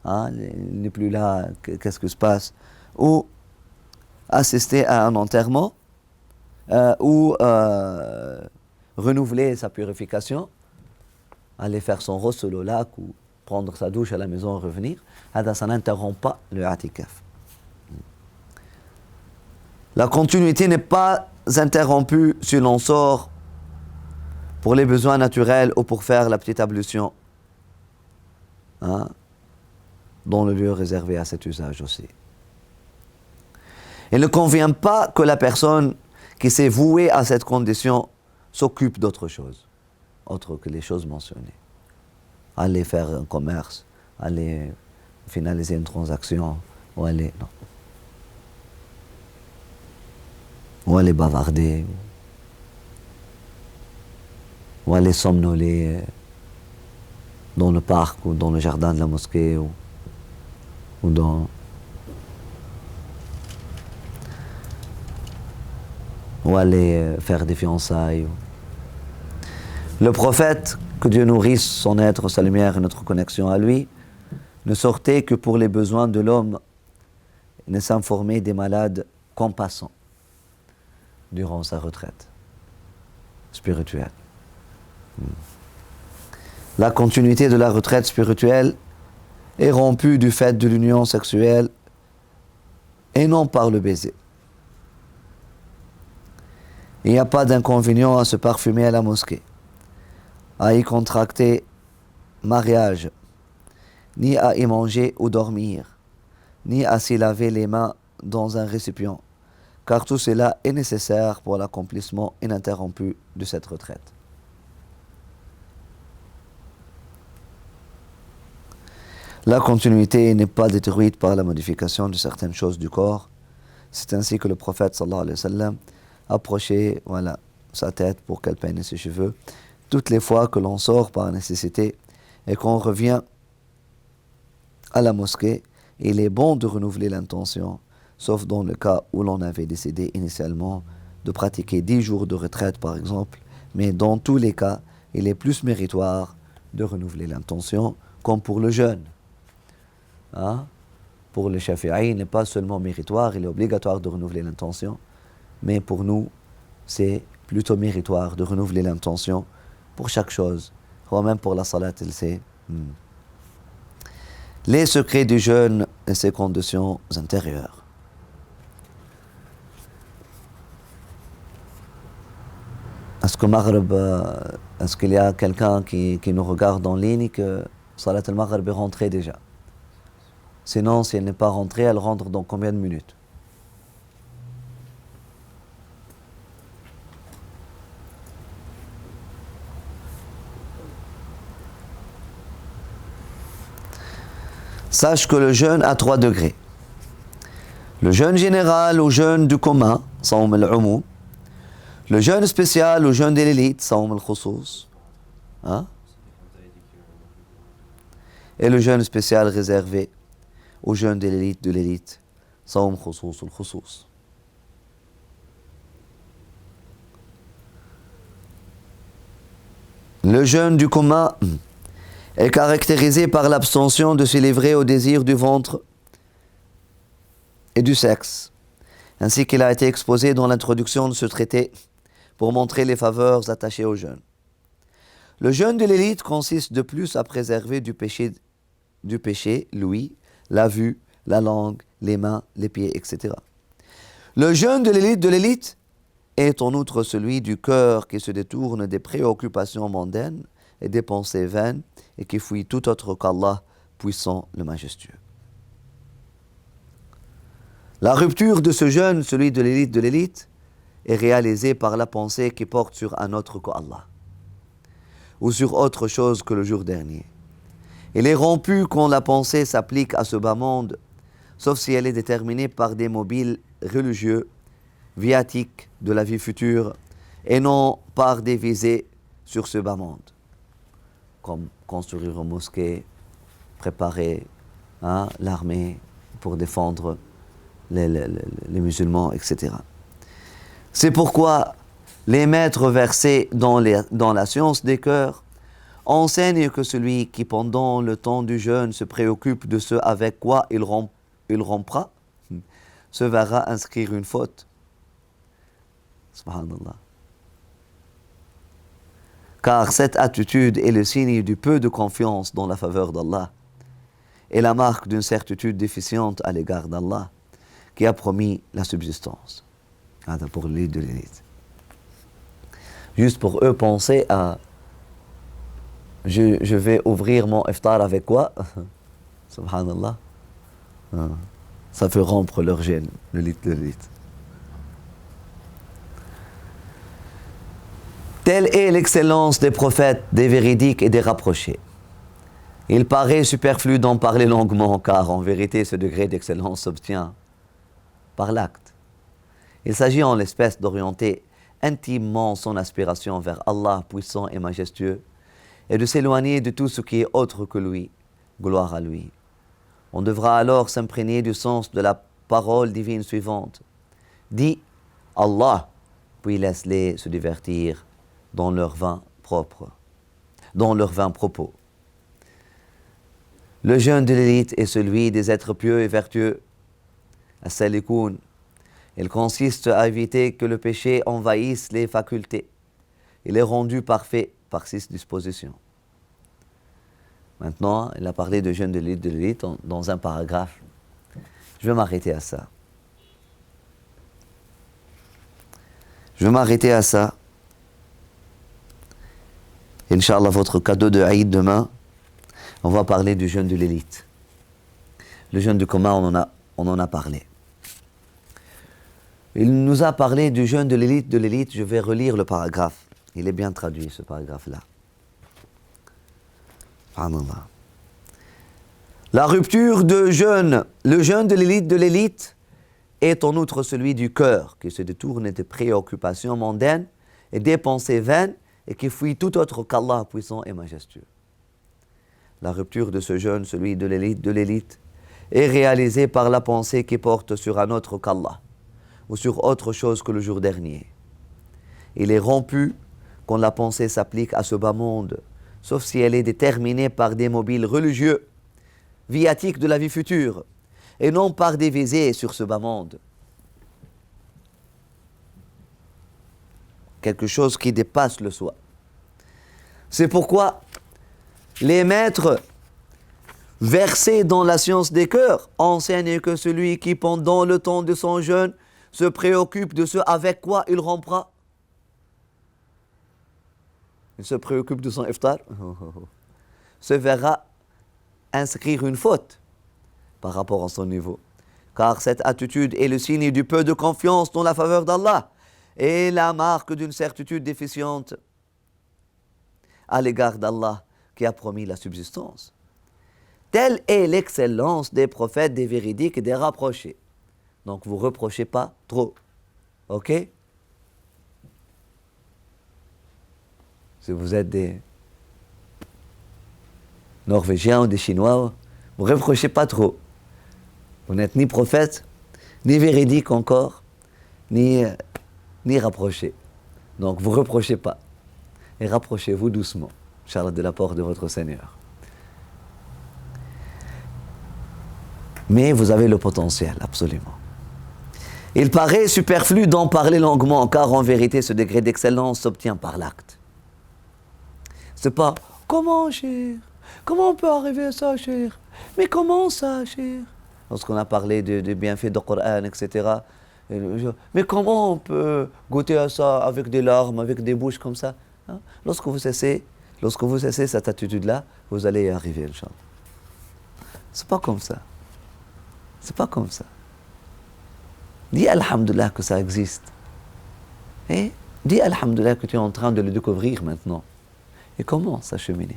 il n'est plus là, qu'est-ce qui se passe, ou assister à un enterrement, ou renouveler sa purification, aller faire son ghusl au lac, ou prendre sa douche à la maison et revenir, ça n'interrompt pas le i'tikaf. La continuité n'est pas interrompue si l'on sort pour les besoins naturels ou pour faire la petite ablution, dans le lieu réservé à cet usage aussi. Il ne convient pas que la personne qui s'est vouée à cette condition s'occupe d'autre chose, autre que les choses mentionnées. Aller faire un commerce, aller finaliser une transaction, ou aller bavarder, ou aller somnoler dans le parc ou dans le jardin de la mosquée ou aller faire des fiançailles. Le prophète, que Dieu nourrisse son être, sa lumière et notre connexion à lui, ne sortait que pour les besoins de l'homme et ne s'informait des malades qu'en passant durant sa retraite spirituelle. La continuité de la retraite spirituelle est rompue du fait de l'union sexuelle et non par le baiser. Il n'y a pas d'inconvénient à se parfumer à la mosquée, à y contracter mariage, ni à y manger ou dormir, ni à s'y laver les mains dans un récipient, car tout cela est nécessaire pour l'accomplissement ininterrompu de cette retraite. La continuité n'est pas détruite par la modification de certaines choses du corps. C'est ainsi que le prophète sallallahu alayhi wa sallam approchait sa tête pour qu'elle peigne ses cheveux. Toutes les fois que l'on sort par nécessité et qu'on revient à la mosquée, il est bon de renouveler l'intention, sauf dans le cas où l'on avait décidé initialement de pratiquer 10 jours de retraite par exemple, mais dans tous les cas, il est plus méritoire de renouveler l'intention, comme pour le jeûne. Pour le Shafi'i, il n'est pas seulement méritoire, il est obligatoire de renouveler l'intention, mais pour nous, c'est plutôt méritoire de renouveler l'intention pour chaque chose, ou même pour la salat, il sait. Les secrets du jeûne et ses conditions intérieures. Est-ce que Maghreb, est-ce qu'il y a quelqu'un qui nous regarde en ligne que Salat al-Maghrib est rentrée déjà. Sinon, si elle n'est pas rentrée, elle rentre dans combien de minutes? Sache que le jeûne a 3 degrés. Le jeûne général ou jeûne du commun, sawm al-umum. Le jeûne spécial ou jeûne de l'élite, sawm al-khusous. Hein? Et le jeûne spécial réservé au jeûne de l'élite, sawm khusous al-khusous. Le jeûne du commun est caractérisé par l'abstention de se livrer au désir du ventre et du sexe, ainsi qu'il a été exposé dans l'introduction de ce traité pour montrer les faveurs attachées au jeûne. Le jeûne de l'élite consiste de plus à préserver du péché, l'ouïe, la vue, la langue, les mains, les pieds, etc. Le jeûne de l'élite est en outre celui du cœur qui se détourne des préoccupations mondaines et des pensées vaines et qui fuit tout autre qu'Allah, puissant le majestueux. La rupture de ce jeûne, celui de l'élite, est réalisée par la pensée qui porte sur un autre qu'Allah, ou sur autre chose que le jour dernier. Elle est rompue quand la pensée s'applique à ce bas monde, sauf si elle est déterminée par des mobiles religieux, viatiques de la vie future, et non par des visées sur ce bas monde, comme construire une mosquée, préparer l'armée pour défendre les musulmans, etc. C'est pourquoi les maîtres versés dans la science des cœurs enseignent que celui qui pendant le temps du jeûne se préoccupe de ce avec quoi il rompra, se verra inscrire une faute. Subhanallah. Car cette attitude est le signe du peu de confiance dans la faveur d'Allah et la marque d'une certitude déficiente à l'égard d'Allah qui a promis la subsistance. Pour l'élite de l'élite. Juste pour eux penser à je vais ouvrir mon iftar avec quoi? Subhanallah. Ça fait rompre leur gêne, l'élite de l'élite. Telle est l'excellence des prophètes, des véridiques et des rapprochés. Il paraît superflu d'en parler longuement, car en vérité ce degré d'excellence s'obtient par l'acte. Il s'agit en l'espèce d'orienter intimement son aspiration vers Allah puissant et majestueux et de s'éloigner de tout ce qui est autre que lui, gloire à lui. On devra alors s'imprégner du sens de la parole divine suivante. Dis Allah, puis laisse-les se divertir dans leur vin propre, dans leur vin propos. Le jeûne de l'élite est celui des êtres pieux et vertueux. As-salikoun. Il consiste à éviter que le péché envahisse les facultés. Il est rendu parfait par 6 dispositions. Maintenant, il a parlé de jeûne de l'élite dans un paragraphe. Je vais m'arrêter à ça. Inch'Allah, votre cadeau de Aïd demain, on va parler du jeûne de l'élite. Le jeûne du commun, on en a parlé. Il nous a parlé du jeûne de l'élite. Je vais relire le paragraphe. Il est bien traduit, ce paragraphe-là. Subhanallah. La rupture de jeûne, le jeûne de l'élite est en outre celui du cœur, qui se détourne des préoccupations mondaines et des pensées vaines et qui fuit tout autre qu'Allah puissant et majestueux. La rupture de ce jeûne, celui de l'élite, est réalisée par la pensée qui porte sur un autre qu'Allah, ou sur autre chose que le jour dernier. Il est rompu quand la pensée s'applique à ce bas monde, sauf si elle est déterminée par des mobiles religieux, viatiques de la vie future, et non par des visées sur ce bas monde. Quelque chose qui dépasse le soi. C'est pourquoi les maîtres versés dans la science des cœurs enseignent que celui qui pendant le temps de son jeûne se préoccupe de ce avec quoi il rompra. Il se préoccupe de son iftar, se verra inscrire une faute par rapport à son niveau. Car cette attitude est le signe du peu de confiance dans la faveur d'Allah et la marque d'une certitude déficiente à l'égard d'Allah qui a promis la subsistance. Telle est l'excellence des prophètes, des véridiques et des rapprochés. Donc vous reprochez pas trop. Ok? Si vous êtes des Norvégiens ou des Chinois, vous ne reprochez pas trop. Vous n'êtes ni prophète, ni véridique encore, ni rapproché. Donc vous ne reprochez pas. Et rapprochez-vous doucement, Inch'Allah, de la porte de votre Seigneur. Mais vous avez le potentiel, absolument. Il paraît superflu d'en parler longuement, car en vérité, ce degré d'excellence s'obtient par l'acte. C'est pas « Comment, cher? Comment on peut arriver à ça, cher? Mais comment ça, cher ?» Lorsqu'on a parlé des bienfaits du Coran, etc. Mais comment on peut goûter à ça avec des larmes, avec des bouches comme ça, hein? Lorsque vous cessez cette attitude-là, vous allez y arriver, Inch'Allah. C'est pas comme ça. C'est pas comme ça. Dis Alhamdulillah que ça existe. Et dis Alhamdulillah que tu es en train de le découvrir maintenant. Et commence à cheminer.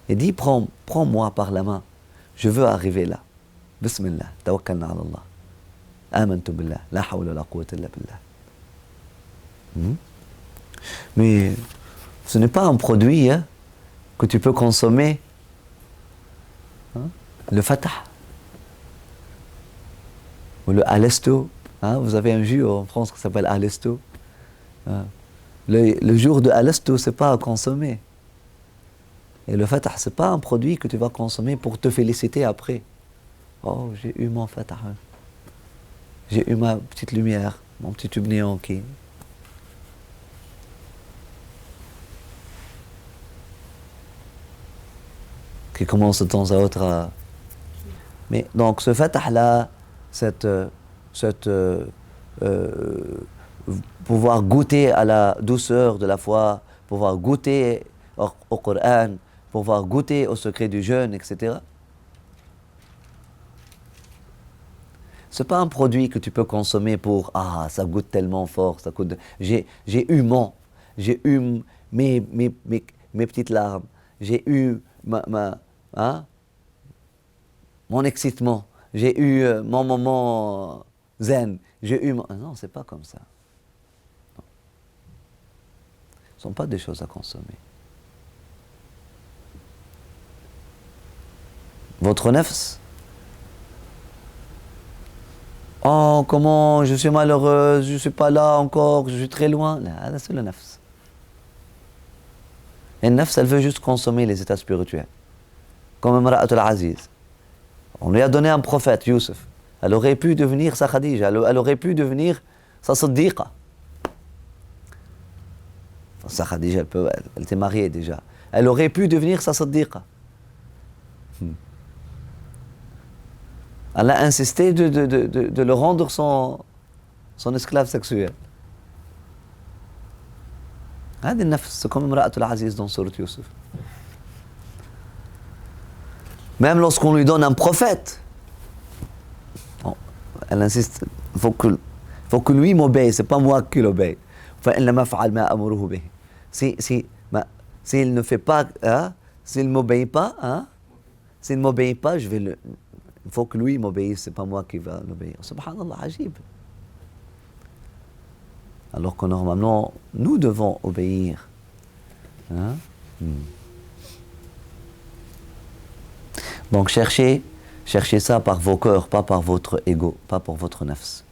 Et dis, prends-moi par la main. Je veux arriver là. Bismillah, tawakkalna ala Allah. Amantu billah, la hawla la quwwata illa billah. Mais ce n'est pas un produit que tu peux consommer. Le Fatah. Ou le Alesto. Vous avez un jus en France qui s'appelle Alesto. Le jour de Alesto, ce n'est pas à consommer. Et le Fatah, ce n'est pas un produit que tu vas consommer pour te féliciter après. Oh, j'ai eu mon Fatah. J'ai eu ma petite lumière, mon petit tube néon qui commence de temps à autre à... Mais donc ce Fatah-là, pouvoir goûter à la douceur de la foi, pouvoir goûter au Coran, pouvoir goûter au secret du jeûne, etc. Ce n'est pas un produit que tu peux consommer pour « Ah, ça goûte tellement fort, ça goûte... » J'ai eu mes petites larmes, j'ai eu mon excitement, j'ai eu mon moment zen, j'ai eu... Non, c'est pas comme ça. Non. Ce ne sont pas des choses à consommer. Votre nefs, oh, comment, je suis malheureuse, je ne suis pas là encore, je suis très loin. Là, c'est le nefs. Et le nefs, elle veut juste consommer les états spirituels. Comme Imra'at al-Aziz. On lui a donné un prophète, Youssef. Elle aurait pu devenir sa Khadija, elle aurait pu devenir sa Siddiqa. Sa Khadija, elle était mariée déjà. Elle aurait pu devenir sa Siddiqa. Elle a insisté de le rendre son esclave sexuel. C'est comme Imra'at al-Aziz dans Surat Youssef. Même lorsqu'on lui donne un prophète, elle insiste, il faut que lui m'obéisse, c'est pas moi qui l'obéis. S'il ne fait pas, s'il ne m'obéit pas, il faut que lui m'obéisse, c'est pas moi qui va l'obéir. Subhanallah, ajib. Alors que normalement, nous devons obéir. Donc cherchez ça par vos cœurs, pas par votre ego, pas pour votre nafs.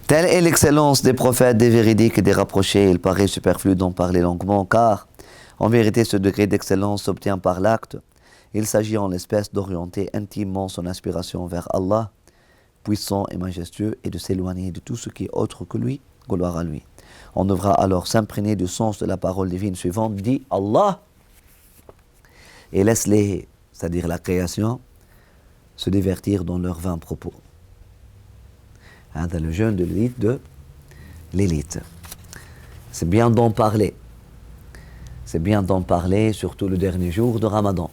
Telle est l'excellence des prophètes, des véridiques et des rapprochés. Il paraît superflu d'en parler longuement, car en vérité ce degré d'excellence s'obtient par l'acte. Il s'agit en l'espèce d'orienter intimement son aspiration vers Allah, puissant et majestueux, et de s'éloigner de tout ce qui est autre que lui, gloire à lui. On devra alors s'imprégner du sens de la parole divine suivante, dit Allah, et laisse-les, c'est-à-dire la création, se divertir dans leurs vains propos. Dans le jeûne de l'élite. C'est bien d'en parler. c'est bien d'en parler, surtout le dernier jour de Ramadan.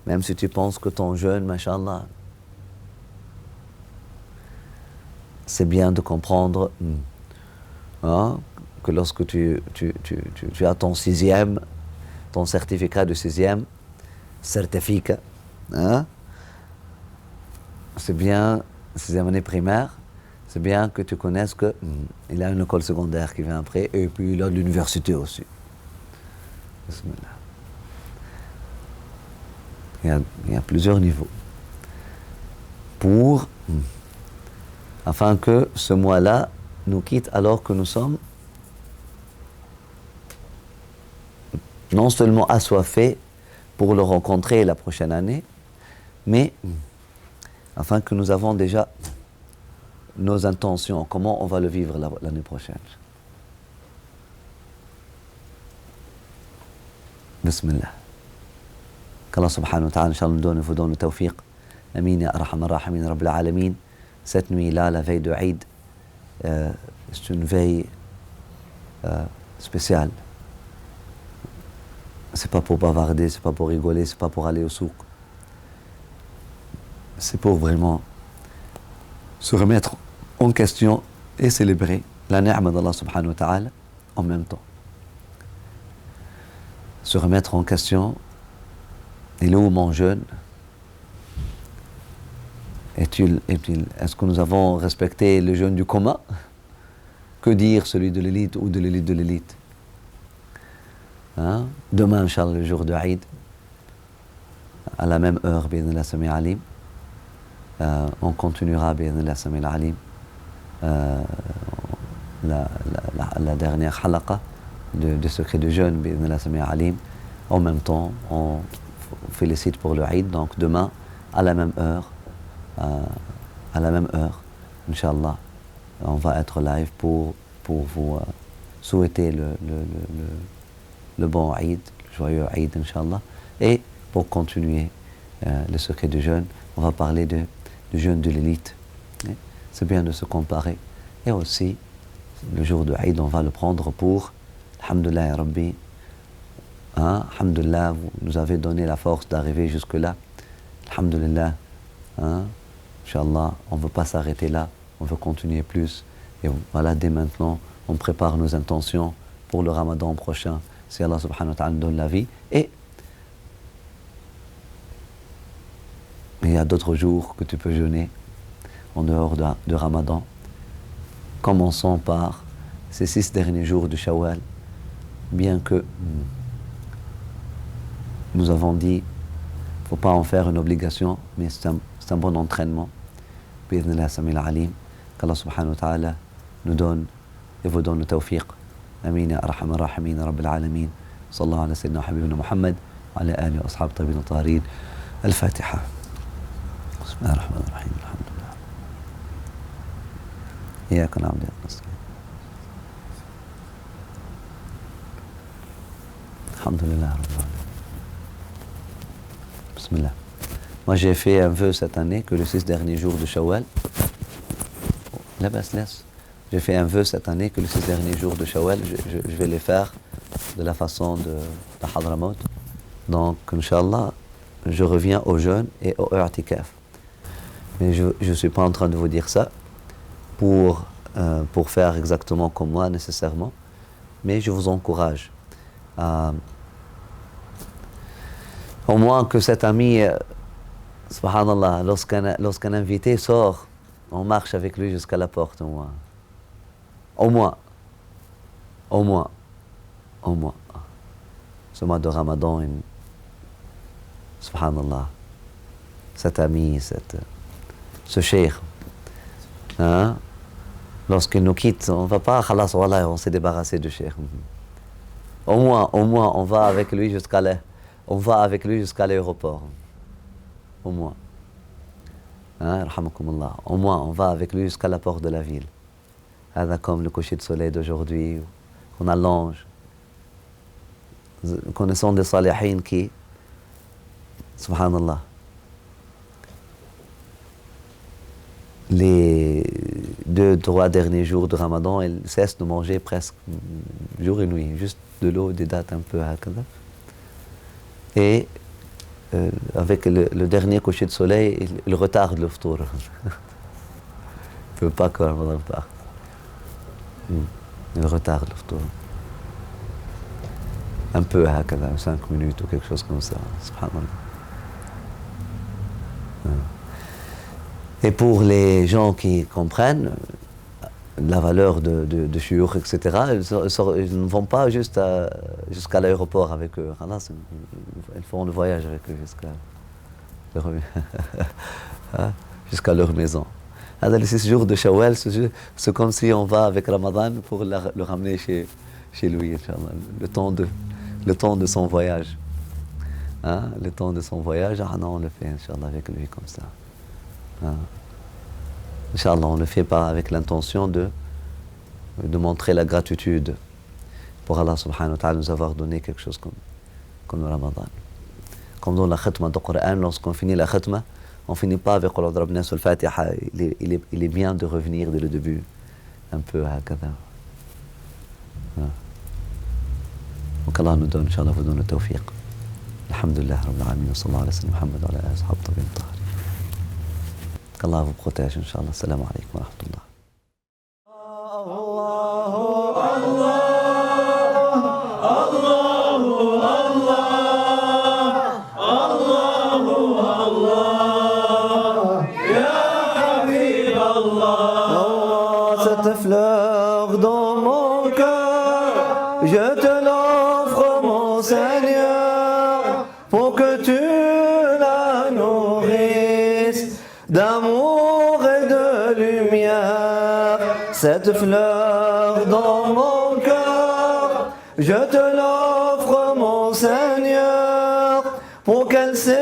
Même si tu penses que ton jeûne, machallah, c'est bien de comprendre hein, que lorsque tu as ton certificat de sixième, hein, c'est bien, sixième année primaire, c'est bien que tu connaisses qu'il a une école secondaire qui vient après, et puis il a de l'université aussi. Il y a plusieurs niveaux. Afin que ce mois-là nous quitte alors que nous sommes non seulement assoiffés pour le rencontrer la prochaine année, mais afin que nous avons déjà nos intentions, comment on va le vivre l'année prochaine. Bismillah. Qu'Allah subhanahu wa ta'ala, Inch'Allah, vous donne le tawfiq. Amin ya arhamar rahimin rabbil alamin. Cette nuit-là, la veille de Eid, c'est une veille spéciale. C'est pas pour bavarder, c'est pas pour rigoler, c'est pas pour aller au souk. C'est pour vraiment se remettre en question et célébrer la ni'ma d'Allah subhanahu wa ta'ala en même temps. Se remettre en question, il est où mon jeûne? Est-ce que nous avons respecté le jeûne du commun? Que dire celui de l'élite ou de l'élite de l'élite? Hein? Demain, Inch'Allah, le jour de Eid, à la même heure, bi'idhnillah sami' alim, on continuera, bi'idhnillah sami' alim, la dernière halaqa de secret de jeûne, bi'idhnillah sami' alim. En même temps, on félicite pour le Eid, donc demain, à la même heure, Inch'Allah, on va être live pour vous souhaiter le bon Eid, le joyeux Eid, Inch'Allah. Et pour continuer le secret du jeûne, on va parler du jeûne de l'élite. C'est bien de se comparer. Et aussi, le jour de Eid, on va le prendre pour, alhamdulillah ya Rabbi, hein, alhamdulillah, vous nous avez donné la force d'arriver jusque-là. Alhamdulillah, hein, Inch'Allah, on ne veut pas s'arrêter là, on veut continuer plus. Et voilà, dès maintenant, on prépare nos intentions pour le Ramadan prochain, si Allah subhanahu wa ta'ala nous donne la vie. Et il y a d'autres jours que tu peux jeûner en dehors de Ramadan. Commençons par ces 6 derniers jours de Shawwal, bien que nous avons dit, il ne faut pas en faire une obligation, mais c'est un bon entraînement. Bi'idhnillah samil alim, qu'Allah subhanahu wa ta'ala nous donne et vous donne le tawfiq. Amin ya arhamar rahimin rabbil alamin. Sallallahu ala sayyidina habibina Muhammad, wa ala alihi wa ashab tabi'in tahirin. Al-Fatiha. Bismillah ar-Rahman ar-Rahim. Alhamdulillah. Iyaka na'budu wa iyaka nasta'in. Alhamdulillah rabbil alamin. Bismillah. Moi j'ai fait un vœu cette année que le 6 derniers jours de Shawwal, j'ai fait un vœu cette année que les 6 derniers jours de Shawwal, je vais les faire de la façon de Hadramaut. Donc, Inch'Allah, je reviens au jeûne et au i'tikaf. Mais je ne suis pas en train de vous dire ça pour faire exactement comme moi nécessairement, mais je vous encourage à au moins que cet ami, subhanallah, lorsqu'un invité sort, on marche avec lui jusqu'à la porte, au moins. Ce mois de Ramadan, subhanallah, cet ami, ce cheikh, hein, lorsqu'il nous quitte, on ne va pas, khalas, voilà, on s'est débarrassé du cheikh. Au moins, on va avec lui jusqu'à l'aéroport. Au moins. Hein, rahmakumullah. Au moins, on va avec lui jusqu'à la porte de la ville. Comme le coucher de soleil d'aujourd'hui, qu'on allonge. Nous connaissons des salihin qui, subhanallah, 2-3 derniers jours de Ramadan, elle cesse de manger presque jour et nuit, juste de l'eau, des dates un peu hakada. Et avec le dernier coucher de soleil, il retarde le ftour. Il ne veut pas que Ramadan parte. Il retarde le ftour. Un peu hakada, 5 minutes ou quelque chose comme ça, subhanallah. Et pour les gens qui comprennent la valeur de shuyukh, etc., ils ne vont pas jusqu'à l'aéroport avec eux. Ils font le voyage avec eux jusqu'à leur maison. Alors, les 6 jours de Shawwal, c'est comme si on va avec Ramadan pour le ramener chez lui, Inch'Allah, le temps de son voyage. Le temps de son voyage, on le fait, Inch'Allah, avec lui comme ça. Inch'Allah, on ne le fait pas avec l'intention de montrer la gratitude pour Allah subhanahu wa ta'ala nous avoir donné quelque chose comme le Ramadan. Comme dans la khatma du Coran, lorsqu'on finit la khatma, on ne finit pas avec Qul a'udhu birabbin nas al-Fatiha. Il est bien de revenir dès le début, un peu hakada. Donc Allah nous donne, Inch'Allah, vous donne le tawfiq. Alhamdulillah, Rabbil Alamin, wa sallallahu alayhi wa sallam, Muhammad wa ala alihi wa sahbihi at-tahirin. Qu'Allah vous protège, Inch'Allah. Assalamu alaikum wa rahmatullah. Cette fleur dans mon cœur, je te l'offre, mon Seigneur, pour que tu la nourrisses d'amour et de lumière. Cette fleur dans mon cœur, je te l'offre, mon Seigneur, pour qu'elle s'épanouisse